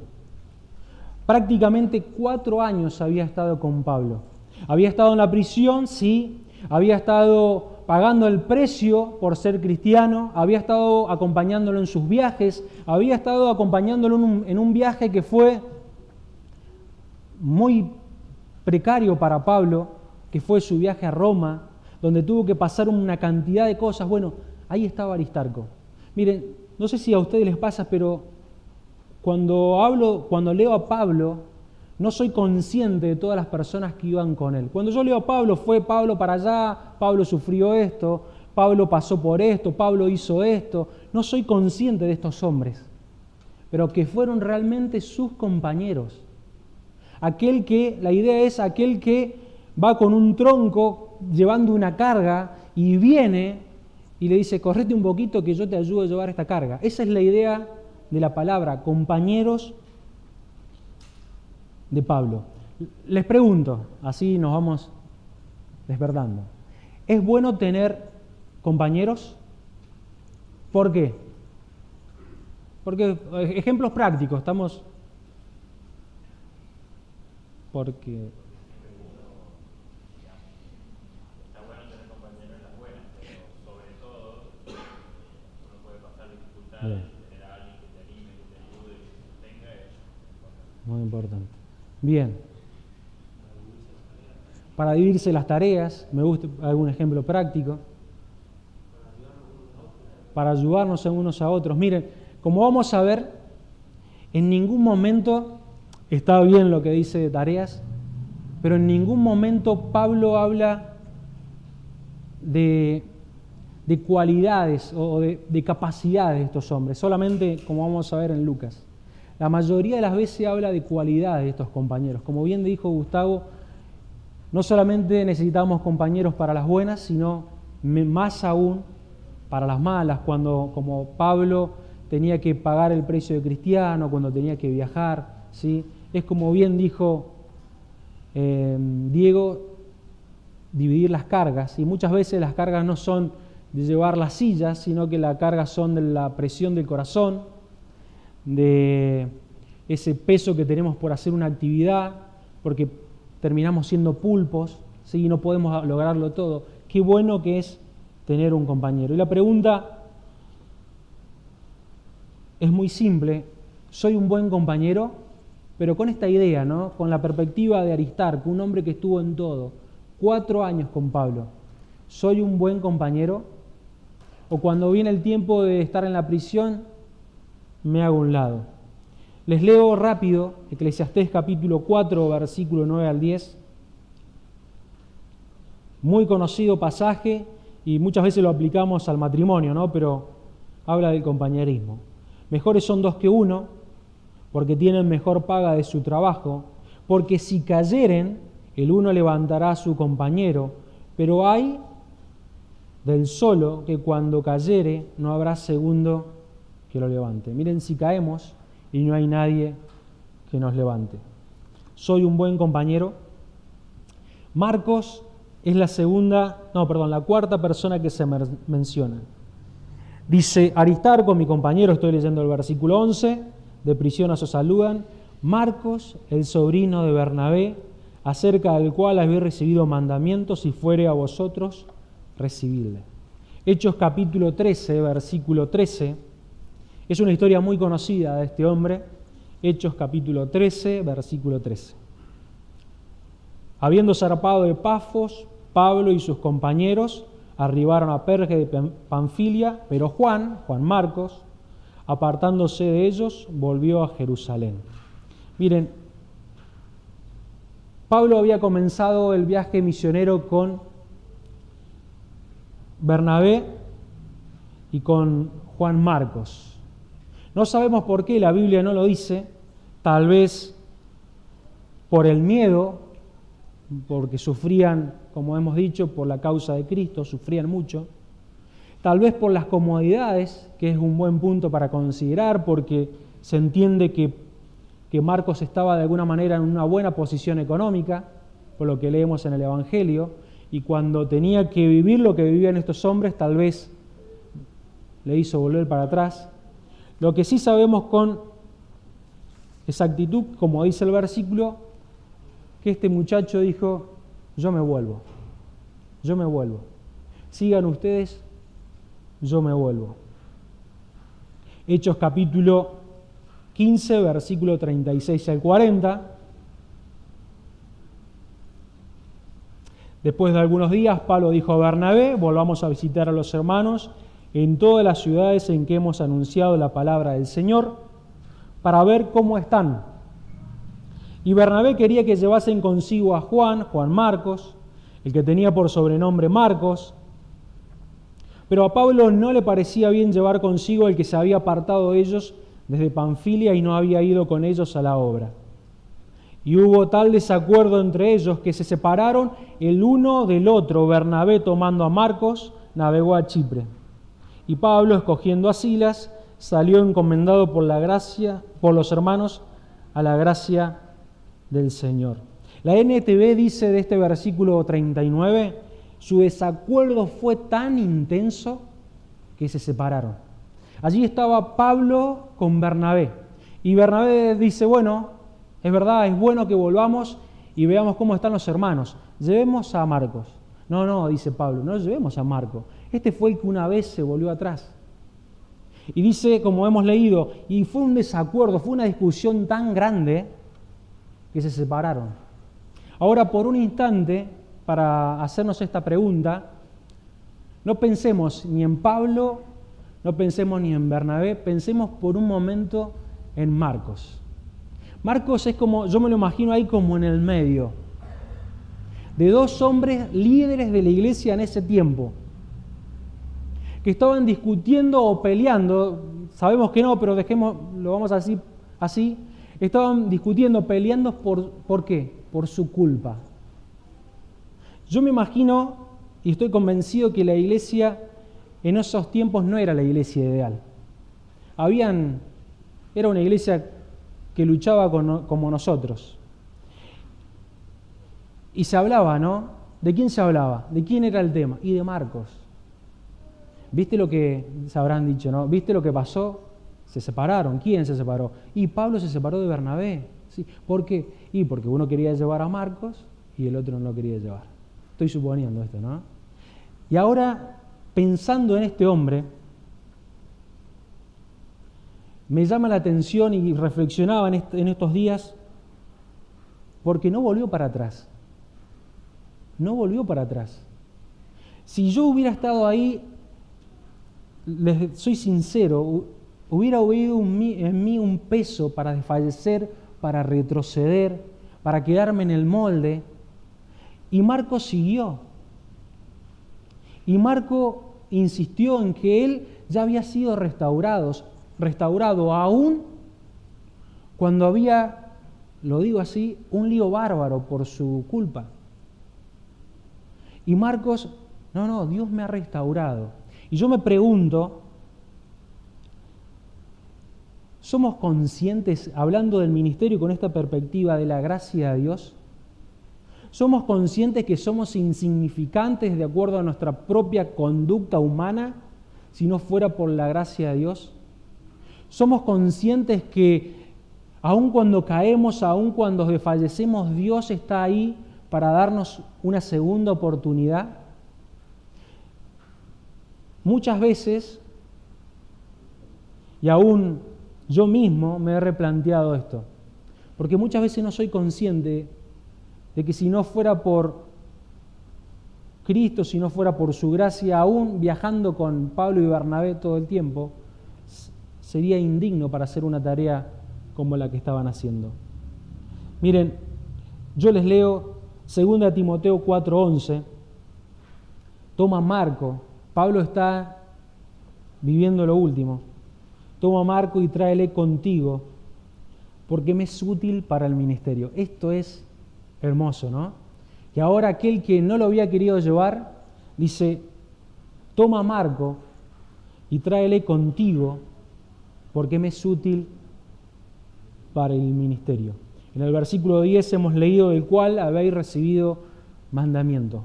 prácticamente 4 años había estado con Pablo. Había estado en la prisión, sí, había estado pagando el precio por ser cristiano, había estado acompañándolo en sus viajes, había estado acompañándolo en un viaje que fue muy precario para Pablo, que fue su viaje a Roma, donde tuvo que pasar una cantidad de cosas. Bueno, ahí estaba Aristarco. Miren, no sé si a ustedes les pasa, pero cuando leo a Pablo, no soy consciente de todas las personas que iban con él. Cuando yo leo a Pablo, fue Pablo para allá, Pablo sufrió esto, Pablo pasó por esto, Pablo hizo esto. No soy consciente de estos hombres, pero que fueron realmente sus compañeros. La idea es aquel que va con un tronco llevando una carga y viene y le dice, correte un poquito que yo te ayudo a llevar esta carga. Esa es la idea de la palabra, compañeros de Pablo. Les pregunto, así nos vamos despertando. ¿Es bueno tener compañeros? ¿Por qué? Porque, ejemplos prácticos, estamos... Porque... Está bueno tener compañeros en las buenas, pero sobre todo uno puede pasar dificultades y tener a alguien que te anime, que te ayude, que te sostenga es importante. Muy importante. Bien. Para dividirse las tareas, me gusta algún ejemplo práctico. Para ayudarnos unos a otros. Miren, como vamos a ver, en ningún momento, está bien lo que dice de tareas, pero en ningún momento Pablo habla de cualidades o de capacidades de estos hombres, solamente como vamos a ver en Lucas. La mayoría de las veces habla de cualidades de estos compañeros. Como bien dijo Gustavo, no solamente necesitamos compañeros para las buenas, sino más aún para las malas, cuando como Pablo tenía que pagar el precio de cristiano, cuando tenía que viajar, ¿sí? Es como bien dijo Diego, dividir las cargas, y muchas veces las cargas no son de llevar las sillas, sino que las cargas son de la presión del corazón, de ese peso que tenemos por hacer una actividad, porque terminamos siendo pulpos, ¿sí? Y no podemos lograrlo todo. Qué bueno que es tener un compañero. Y la pregunta es muy simple. ¿Soy un buen compañero? Pero con esta idea, ¿no? Con la perspectiva de Aristarco, un hombre que estuvo en todo, 4 años con Pablo. ¿Soy un buen compañero? O cuando viene el tiempo de estar en la prisión, me hago a un lado. Les leo rápido Eclesiastés capítulo 4, versículo 9 al 10. Muy conocido pasaje y muchas veces lo aplicamos al matrimonio, ¿no? Pero habla del compañerismo. Mejores son 2 que 1, porque tienen mejor paga de su trabajo, porque si cayeren, el uno levantará a su compañero, pero hay del solo que cuando cayere no habrá segundo que lo levante. Miren, si caemos y no hay nadie que nos levante. ¿Soy un buen compañero? Marcos es la cuarta persona que se menciona. Dice Aristarco, mi compañero, estoy leyendo el versículo 11, de prisión os saludan. Marcos, el sobrino de Bernabé, acerca del cual habéis recibido mandamientos, si fuere a vosotros, recibidle. Hechos capítulo 13, versículo 13, es una historia muy conocida de este hombre. Hechos capítulo 13, versículo 13. Habiendo zarpado de Pafos, Pablo y sus compañeros arribaron a Perge de Panfilia, pero Juan Marcos, apartándose de ellos, volvió a Jerusalén. Miren, Pablo había comenzado el viaje misionero con Bernabé y con Juan Marcos. No sabemos por qué, la Biblia no lo dice, tal vez por el miedo, porque sufrían, como hemos dicho, por la causa de Cristo, sufrían mucho. Tal vez por las comodidades, que es un buen punto para considerar, porque se entiende que Marcos estaba de alguna manera en una buena posición económica, por lo que leemos en el Evangelio, y cuando tenía que vivir lo que vivían estos hombres, tal vez le hizo volver para atrás. Lo que sí sabemos con exactitud, como dice el versículo, que este muchacho dijo, yo me vuelvo, sigan ustedes, yo me vuelvo. Hechos capítulo 15, versículo 36 al 40. Después de algunos días, Pablo dijo a Bernabé, volvamos a visitar a los hermanos en todas las ciudades en que hemos anunciado la palabra del Señor, para ver cómo están. Y Bernabé quería que llevasen consigo a Juan Marcos, el que tenía por sobrenombre Marcos, Pero a Pablo no le parecía bien llevar consigo el que se había apartado de ellos desde Panfilia y no había ido con ellos a la obra. Y hubo tal desacuerdo entre ellos que se separaron el uno del otro. Bernabé, tomando a Marcos, navegó a Chipre. Y Pablo, escogiendo a Silas, salió encomendado por la gracia, por los hermanos, a la gracia del Señor. La NTV dice de este versículo 39, su desacuerdo fue tan intenso que se separaron. Allí estaba Pablo con Bernabé. Y Bernabé dice, bueno, es verdad, es bueno que volvamos y veamos cómo están los hermanos. Llevemos a Marcos. No, dice Pablo, no llevemos a Marcos. Este fue el que una vez se volvió atrás. Y dice, como hemos leído, y fue un desacuerdo, fue una discusión tan grande que se separaron. Ahora, por un instante, para hacernos esta pregunta, no pensemos ni en Pablo, no pensemos ni en Bernabé, pensemos por un momento en Marcos. Marcos es como, yo me lo imagino ahí como en el medio, de dos hombres líderes de la iglesia en ese tiempo, que estaban discutiendo o peleando, sabemos que no, pero lo vamos a decir así, estaban discutiendo, peleando ¿por qué? Por su culpa. Yo me imagino y estoy convencido que la iglesia en esos tiempos no era la iglesia ideal. Era una iglesia que luchaba como nosotros. Y se hablaba, ¿no? ¿De quién se hablaba? ¿De quién era el tema? Y de Marcos. ¿Viste lo que se habrán dicho, no? ¿Viste lo que pasó? Se separaron. ¿Quién se separó? Y Pablo se separó de Bernabé. ¿Sí? ¿Por qué? Y porque uno quería llevar a Marcos y el otro no lo quería llevar. Estoy suponiendo esto, ¿no? Y ahora, pensando en este hombre, me llama la atención y reflexionaba en estos días porque no volvió para atrás. No volvió para atrás. Si yo hubiera estado ahí, les soy sincero, hubiera habido en mí un peso para desfallecer, para retroceder, para quedarme en el molde. Y Marco siguió. Y Marco insistió en que él ya había sido restaurado aún cuando había, lo digo así, un lío bárbaro por su culpa. Y Marcos, no, Dios me ha restaurado. Y yo me pregunto, ¿somos conscientes, hablando del ministerio con esta perspectiva de la gracia de Dios? ¿Somos conscientes que somos insignificantes de acuerdo a nuestra propia conducta humana si no fuera por la gracia de Dios? ¿Somos conscientes que aun cuando caemos, aun cuando desfallecemos, Dios está ahí para darnos una segunda oportunidad? Muchas veces, y aún yo mismo me he replanteado esto, porque muchas veces no soy consciente de que si no fuera por Cristo, si no fuera por su gracia, aún viajando con Pablo y Bernabé todo el tiempo, sería indigno para hacer una tarea como la que estaban haciendo. Miren, yo les leo 2 Timoteo 4:11. Toma Marco, Pablo está viviendo lo último. Toma Marco y tráele contigo, porque me es útil para el ministerio. Esto es hermoso, ¿no? Que ahora aquel que no lo había querido llevar, dice, toma Marco y tráele contigo, porque me es útil para el ministerio. En el versículo 10 hemos leído del cual habéis recibido mandamiento.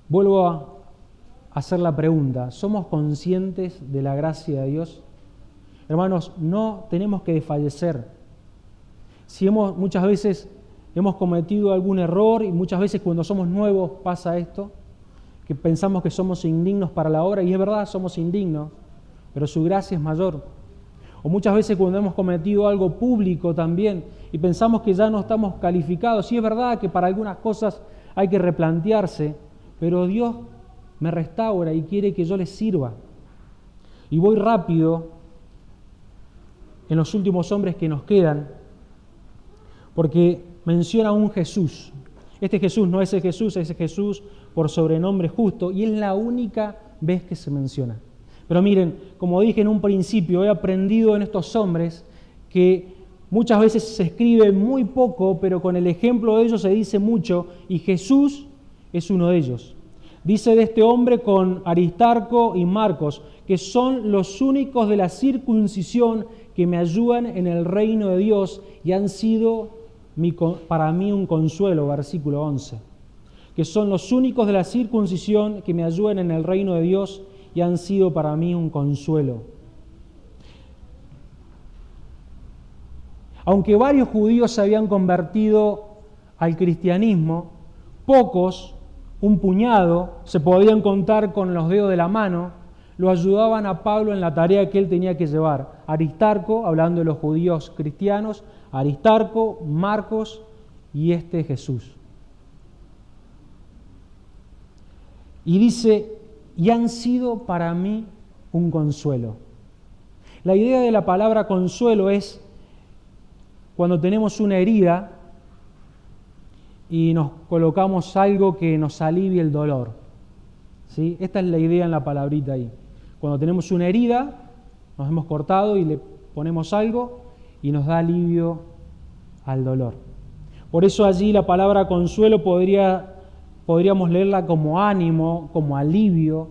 Vuelvo a hacer la pregunta, ¿somos conscientes de la gracia de Dios? Hermanos, no tenemos que desfallecer. Si muchas veces hemos cometido algún error y muchas veces cuando somos nuevos pasa esto, que pensamos que somos indignos para la obra y es verdad, somos indignos, pero su gracia es mayor. O muchas veces cuando hemos cometido algo público también y pensamos que ya no estamos calificados. Y es verdad que para algunas cosas hay que replantearse, pero Dios me restaura y quiere que yo le sirva. Y voy rápido en los últimos hombres que nos quedan, porque menciona a un Jesús. Este Jesús no es ese Jesús por sobrenombre justo, y es la única vez que se menciona. Pero miren, como dije en un principio, he aprendido en estos hombres que muchas veces se escribe muy poco, pero con el ejemplo de ellos se dice mucho, y Jesús es uno de ellos. Dice de este hombre con Aristarco y Marcos, que son los únicos de la circuncisión que me ayudan en el reino de Dios y han sido para mí un consuelo, versículo 11. Que son los únicos de la circuncisión que me ayudan en el reino de Dios y han sido para mí un consuelo. Aunque varios judíos se habían convertido al cristianismo, pocos, un puñado, se podían contar con los dedos de la mano, lo ayudaban a Pablo en la tarea que él tenía que llevar. Aristarco, hablando de los judíos cristianos, Aristarco, Marcos y este Jesús. Y dice, y han sido para mí un consuelo. La idea de la palabra consuelo es cuando tenemos una herida y nos colocamos algo que nos alivie el dolor. ¿Sí? Esta es la idea en la palabrita ahí. Cuando tenemos una herida, nos hemos cortado y le ponemos algo y nos da alivio al dolor. Por eso allí la palabra consuelo podríamos leerla como ánimo, como alivio.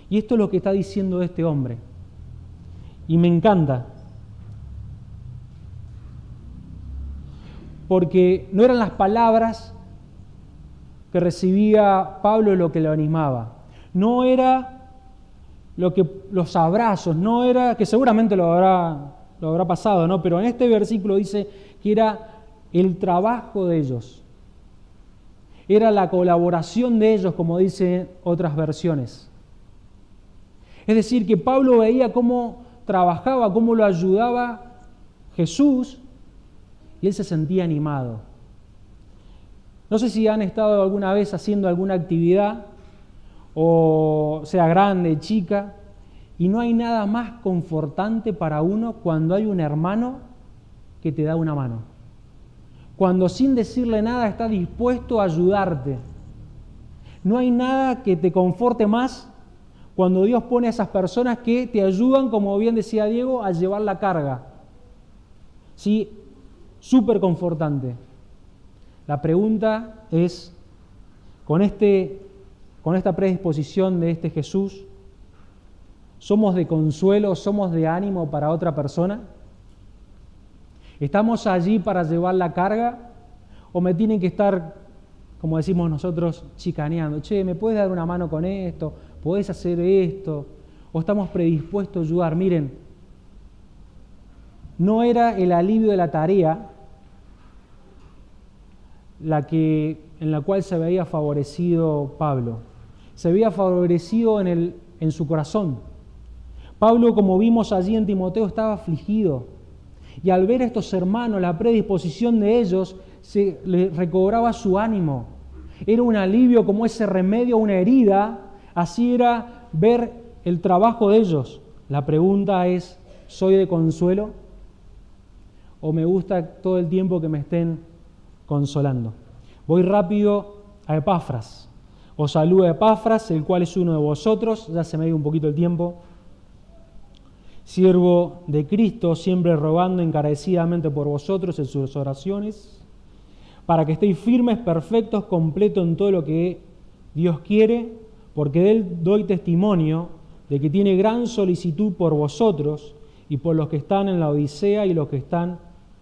Y esto es lo que está diciendo este hombre. Y me encanta. Porque no eran las palabras que recibía Pablo lo que lo animaba. No era los abrazos, no era, que seguramente lo habrá pasado, ¿no? Pero en este versículo dice que era el trabajo de ellos. Era la colaboración de ellos, como dicen otras versiones. Es decir, que Pablo veía cómo trabajaba, cómo lo ayudaba Jesús, y él se sentía animado. No sé si han estado alguna vez haciendo alguna actividad, o sea grande, chica, y no hay nada más confortante para uno cuando hay un hermano que te da una mano. Cuando sin decirle nada está dispuesto a ayudarte. No hay nada que te conforte más cuando Dios pone a esas personas que te ayudan, como bien decía Diego, a llevar la carga. Sí, súper confortante. La pregunta es, con esta predisposición de este Jesús, ¿somos de consuelo, somos de ánimo para otra persona? ¿Estamos allí para llevar la carga? ¿O me tienen que estar, como decimos nosotros, chicaneando? Che, ¿me puedes dar una mano con esto? ¿Podés hacer esto? ¿O estamos predispuestos a ayudar? Miren, no era el alivio de la tarea en la cual se veía favorecido Pablo. Se veía favorecido en su corazón. Pablo, como vimos allí en Timoteo, estaba afligido. Y al ver a estos hermanos, la predisposición de ellos, le recobraba su ánimo. Era un alivio como ese remedio a una herida. Así era ver el trabajo de ellos. La pregunta es, ¿soy de consuelo? ¿O me gusta todo el tiempo que me estén consolando? Voy rápido a Epafras. Os saluda Epafras, el cual es uno de vosotros. Ya se me dio un poquito el tiempo. Siervo de Cristo, siempre rogando encarecidamente por vosotros en sus oraciones, para que estéis firmes, perfectos, completos en todo lo que Dios quiere, porque de Él doy testimonio de que tiene gran solicitud por vosotros y por los que están en la Odisea y los que están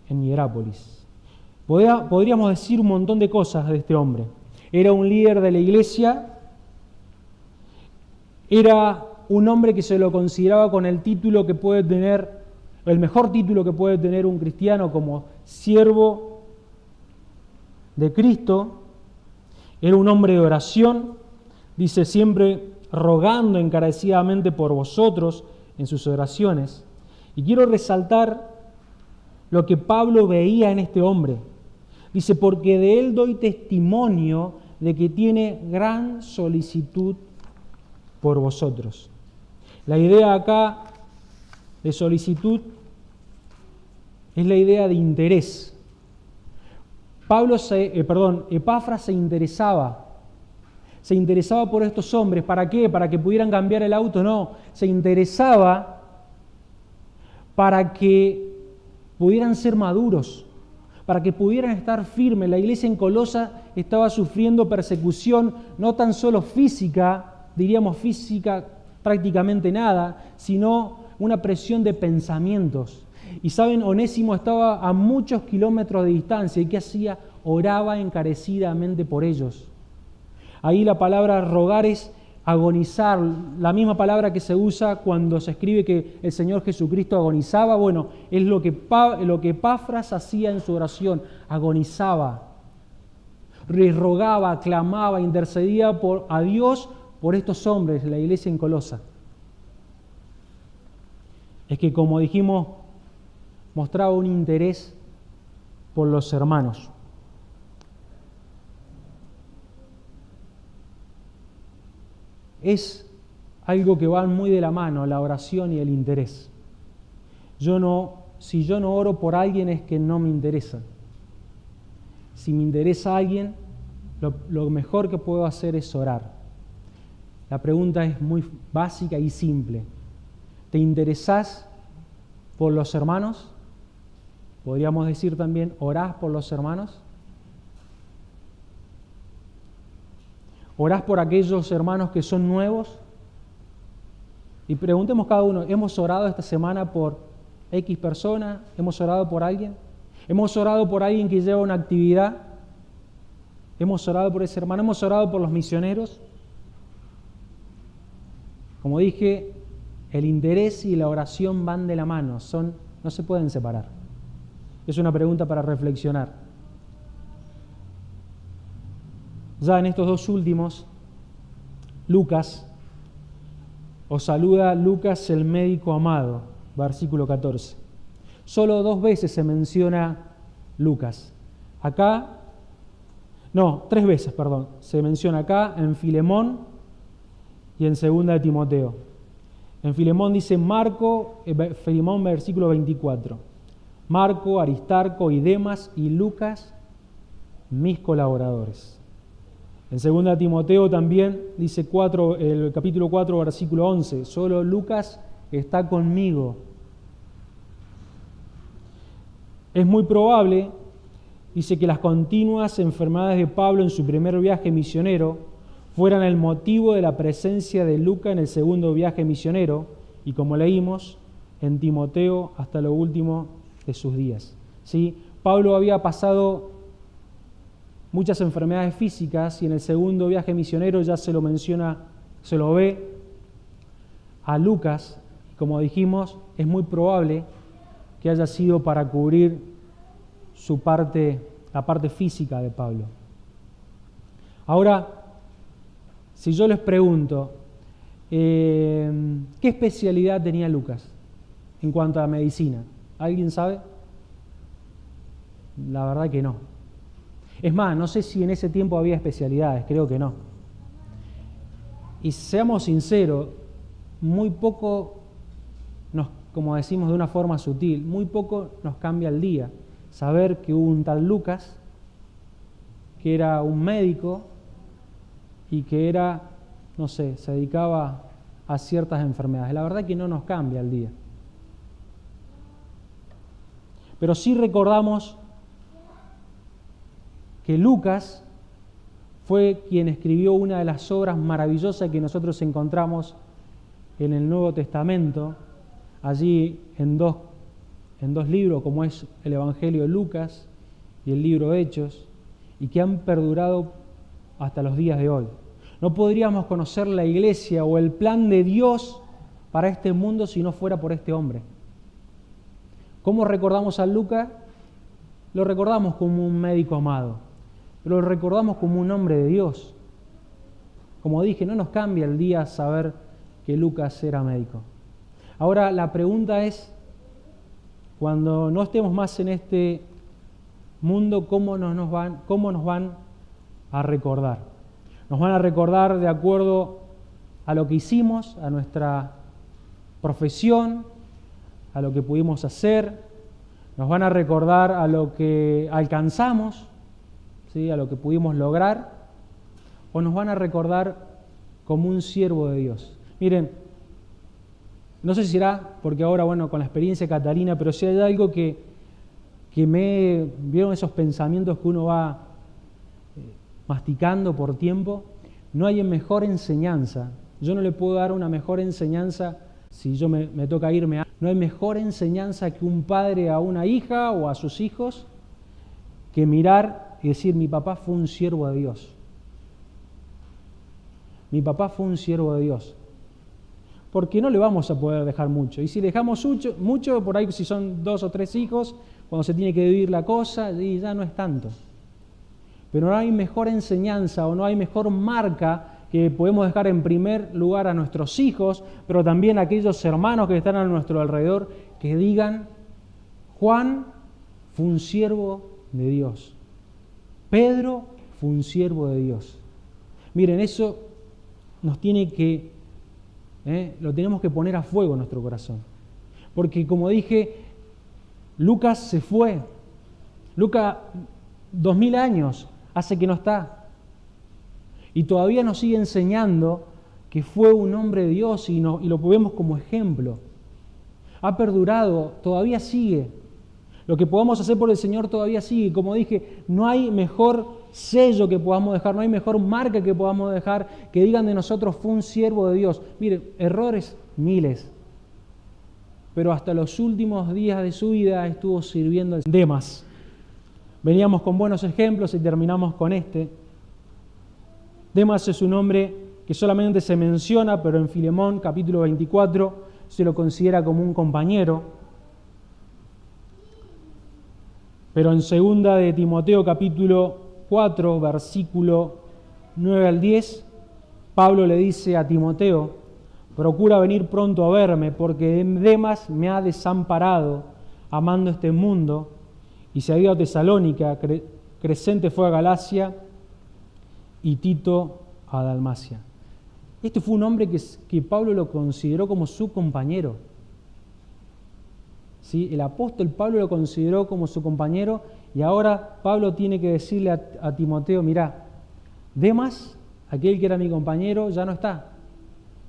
en Hierápolis. Podríamos decir un montón de cosas de este hombre. Era un líder de la iglesia, era un hombre que se lo consideraba con el título que puede tener, el mejor título que puede tener un cristiano como siervo de Cristo. Era un hombre de oración, dice siempre rogando encarecidamente por vosotros en sus oraciones. Y quiero resaltar lo que Pablo veía en este hombre. Dice, porque de él doy testimonio de que tiene gran solicitud por vosotros. La idea acá de solicitud es la idea de interés. Epafras se interesaba por estos hombres. ¿Para qué? ¿Para que pudieran cambiar el auto? No, se interesaba para que pudieran ser maduros, para que pudieran estar firmes. La iglesia en Colosa estaba sufriendo persecución, no tan solo física, diríamos física prácticamente nada, sino una presión de pensamientos. Y saben, Onésimo estaba a muchos kilómetros de distancia, y ¿qué hacía? Oraba encarecidamente por ellos. Ahí la palabra rogar es agonizar, la misma palabra que se usa cuando se escribe que el Señor Jesucristo agonizaba. Bueno, es lo que Epafras hacía en su oración, agonizaba, rogaba, clamaba, intercedía a Dios por estos hombres, la iglesia en Colosa. Es que, como dijimos, mostraba un interés por los hermanos. Es algo que va muy de la mano, la oración y el interés. Si yo no oro por alguien es que no me interesa. Si me interesa a alguien, lo mejor que puedo hacer es orar. La pregunta es muy básica y simple. ¿Te interesás por los hermanos? Podríamos decir también, ¿orás por los hermanos? ¿Orás por aquellos hermanos que son nuevos? Y preguntemos cada uno, ¿hemos orado esta semana por X persona? ¿Hemos orado por alguien? ¿Hemos orado por alguien que lleva una actividad? ¿Hemos orado por ese hermano? ¿Hemos orado por los misioneros? Como dije, el interés y la oración van de la mano, no se pueden separar. Es una pregunta para reflexionar. Ya en estos dos últimos, Lucas, os saluda Lucas el médico amado, versículo 14. Solo 2 veces se menciona Lucas. Tres veces, se menciona acá, en Filemón y en 2 de Timoteo. En Filemón dice Filemón versículo 24. Marco, Aristarco y Demas y Lucas, mis colaboradores. En 2 Timoteo también dice el capítulo 4, versículo 11, solo Lucas está conmigo. Es muy probable, dice, que las continuas enfermedades de Pablo en su primer viaje misionero fueran el motivo de la presencia de Lucas en el segundo viaje misionero y, como leímos, en Timoteo hasta lo último de sus días. ¿Sí? Pablo había pasado muchas enfermedades físicas y en el segundo viaje misionero ya se lo menciona, se lo ve a Lucas. Como dijimos, es muy probable que haya sido para cubrir la parte física de Pablo. Ahora, si yo les pregunto, ¿qué especialidad tenía Lucas en cuanto a medicina? ¿Alguien sabe? La verdad que no. Es más, no sé si en ese tiempo había especialidades, creo que no. Y seamos sinceros, muy poco como decimos de una forma sutil, muy poco nos cambia el día. Saber que hubo un tal Lucas, que era un médico y que se dedicaba a ciertas enfermedades. La verdad que no nos cambia el día. Pero sí recordamos que Lucas fue quien escribió una de las obras maravillosas que nosotros encontramos en el Nuevo Testamento, allí en dos libros, como es el Evangelio de Lucas y el libro de Hechos, y que han perdurado hasta los días de hoy. No podríamos conocer la iglesia o el plan de Dios para este mundo si no fuera por este hombre. ¿Cómo recordamos a Lucas? Lo recordamos como un médico amado, pero lo recordamos como un hombre de Dios. Como dije, no nos cambia el día saber que Lucas era médico. Ahora la pregunta es, cuando no estemos más en este mundo, ¿cómo nos van a recordar? Nos van a recordar de acuerdo a lo que hicimos, a nuestra profesión, a lo que pudimos hacer. Nos van a recordar a lo que alcanzamos, ¿sí?, a lo que pudimos lograr, o nos van a recordar como un siervo de Dios. Miren, no sé si será porque ahora, bueno, con la experiencia catalina, pero si hay algo que vieron esos pensamientos que uno va masticando por tiempo, no hay mejor enseñanza. Yo no le puedo dar una mejor enseñanza si yo me toca irme. No hay mejor enseñanza que un padre a una hija o a sus hijos que mirar y decir, mi papá fue un siervo de Dios. Mi papá fue un siervo de Dios. Porque no le vamos a poder dejar mucho. Y si dejamos mucho, por ahí si son 2 o 3 hijos, cuando se tiene que dividir la cosa, y ya no es tanto. Pero no hay mejor enseñanza o no hay mejor marca que podemos dejar en primer lugar a nuestros hijos, pero también a aquellos hermanos que están a nuestro alrededor, que digan, Juan fue un siervo de Dios. Pedro fue un siervo de Dios. Miren, eso nos tiene que, lo tenemos que poner a fuego en nuestro corazón. Porque como dije, Lucas se fue. Lucas, 2000 años hace que no está. Y todavía nos sigue enseñando que fue un hombre de Dios y lo vemos como ejemplo. Ha perdurado, todavía sigue. Lo que podamos hacer por el Señor todavía sigue. Como dije, no hay mejor sello que podamos dejar, no hay mejor marca que podamos dejar que digan de nosotros fue un siervo de Dios. Miren, errores miles. Pero hasta los últimos días de su vida estuvo sirviendo a Demas. Veníamos con buenos ejemplos y terminamos con este. Demas es un hombre que solamente se menciona, pero en Filemón capítulo 24 se lo considera como un compañero. Pero en 2 de Timoteo capítulo 4, versículo 9 al 10, Pablo le dice a Timoteo, procura venir pronto a verme, porque Demas me ha desamparado, amando este mundo, y se ha ido a Tesalónica, Crescente fue a Galacia, y Tito a Dalmacia. Este fue un hombre que Pablo lo consideró como su compañero. ¿Sí? El apóstol Pablo lo consideró como su compañero y ahora Pablo tiene que decirle a Timoteo, mirá, Demas, aquel que era mi compañero, ya no está.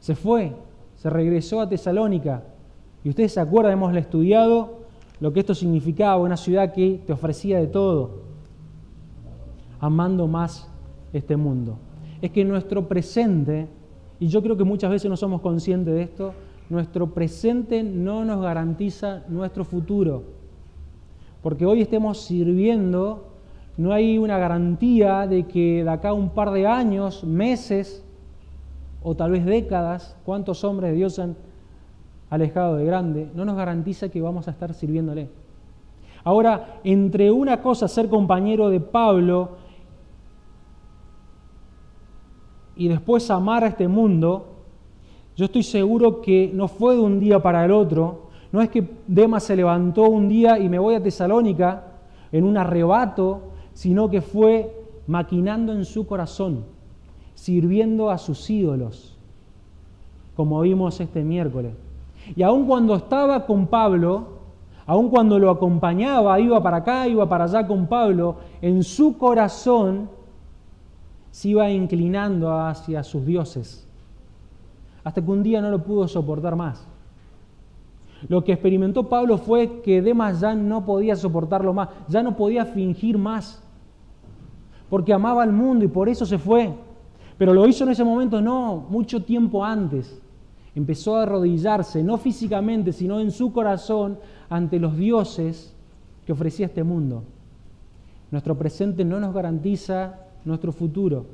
Se fue, se regresó a Tesalónica. Y ustedes se acuerdan, hemos estudiado lo que esto significaba, una ciudad que te ofrecía de todo, amando más este mundo. Es que nuestro presente, y yo creo que muchas veces no somos conscientes de esto, nuestro presente no nos garantiza nuestro futuro. Porque hoy estemos sirviendo, no hay una garantía de que de acá a un par de años, meses o tal vez décadas, cuántos hombres de Dios han alejado de grande, no nos garantiza que vamos a estar sirviéndole. Ahora, entre una cosa ser compañero de Pablo y después amar a este mundo, yo estoy seguro que no fue de un día para el otro. No es que Demas se levantó un día y me voy a Tesalónica en un arrebato, sino que fue maquinando en su corazón, sirviendo a sus ídolos, como vimos este miércoles. Y aun cuando estaba con Pablo, aun cuando lo acompañaba, iba para acá, iba para allá con Pablo, en su corazón se iba inclinando hacia sus dioses, hasta que un día no lo pudo soportar más. Lo que experimentó Pablo fue que Demas ya no podía soportarlo más, ya no podía fingir más, porque amaba al mundo y por eso se fue. Pero lo hizo en ese momento, no, mucho tiempo antes. Empezó a arrodillarse, no físicamente, sino en su corazón, ante los dioses que ofrecía este mundo. Nuestro presente no nos garantiza nuestro futuro.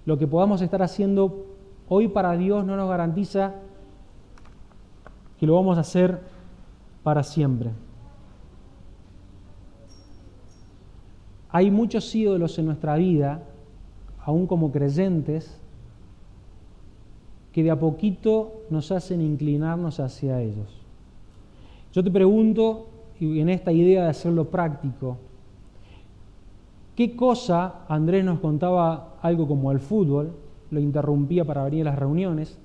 Lo que podamos estar haciendo hoy para Dios no nos garantiza que lo vamos a hacer para siempre. Hay muchos ídolos en nuestra vida, aún como creyentes, que de a poquito nos hacen inclinarnos hacia ellos. Yo te pregunto, y en esta idea de hacerlo práctico, ¿qué cosa? Andrés nos contaba algo como el fútbol, lo interrumpía para venir a las reuniones,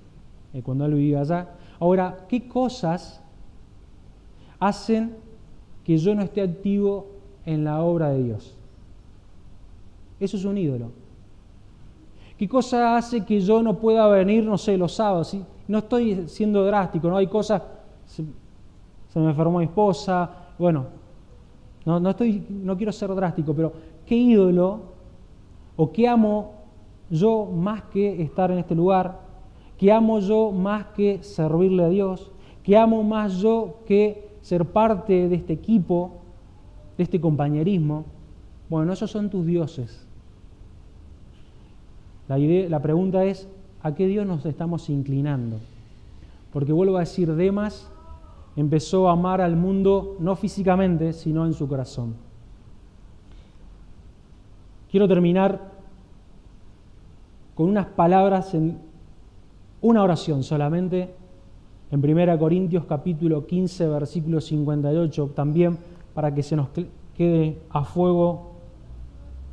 cuando él vivía allá. Ahora, ¿qué cosas hacen que yo no esté activo en la obra de Dios? Eso es un ídolo. ¿Qué cosa hace que yo no pueda venir, no sé, los sábados? ¿Sí? No estoy siendo drástico, ¿no? Hay cosas, se me enfermó mi esposa, bueno, no quiero ser drástico, pero ¿qué ídolo o qué amo yo más que estar en este lugar? ¿Qué amo yo más que servirle a Dios? ¿Qué amo más yo que ser parte de este equipo, de este compañerismo? Bueno, esos son tus dioses. La pregunta es, ¿a qué Dios nos estamos inclinando? Porque vuelvo a decir, Demas empezó a amar al mundo no físicamente, sino en su corazón. Quiero terminar con unas palabras en una oración solamente, en 1 Corintios capítulo 15, versículo 58, también para que se nos quede a fuego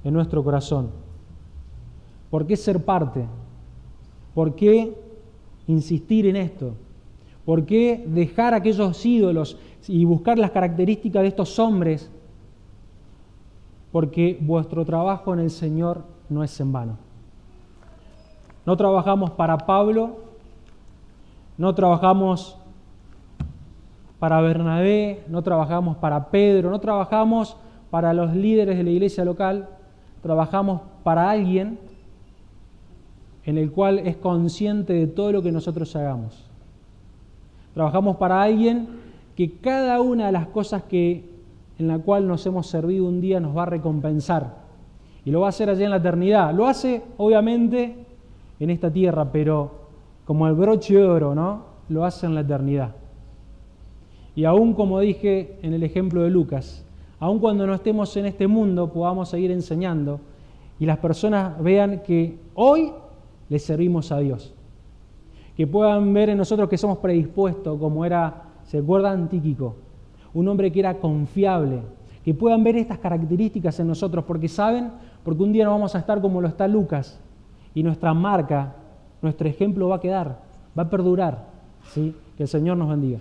en nuestro corazón. ¿Por qué ser parte? ¿Por qué insistir en esto? ¿Por qué dejar aquellos ídolos y buscar las características de estos hombres? Porque vuestro trabajo en el Señor no es en vano. No trabajamos para Pablo, no trabajamos para Bernabé, no trabajamos para Pedro, no trabajamos para los líderes de la iglesia local, trabajamos para alguien en el cual es consciente de todo lo que nosotros hagamos. Trabajamos para alguien que cada una de las cosas en la cual nos hemos servido un día nos va a recompensar. Y lo va a hacer allá en la eternidad. Lo hace, obviamente, en esta tierra, pero como el broche de oro, ¿no? Lo hace en la eternidad. Y aún, como dije en el ejemplo de Lucas, aún cuando no estemos en este mundo, podamos seguir enseñando y las personas vean que hoy les servimos a Dios. Que puedan ver en nosotros que somos predispuestos, como era, ¿se acuerdan? Tíquico, un hombre que era confiable, que puedan ver estas características en nosotros, porque saben, porque un día no vamos a estar como lo está Lucas, y nuestra marca, nuestro ejemplo va a quedar, va a perdurar, ¿sí? Que el Señor nos bendiga.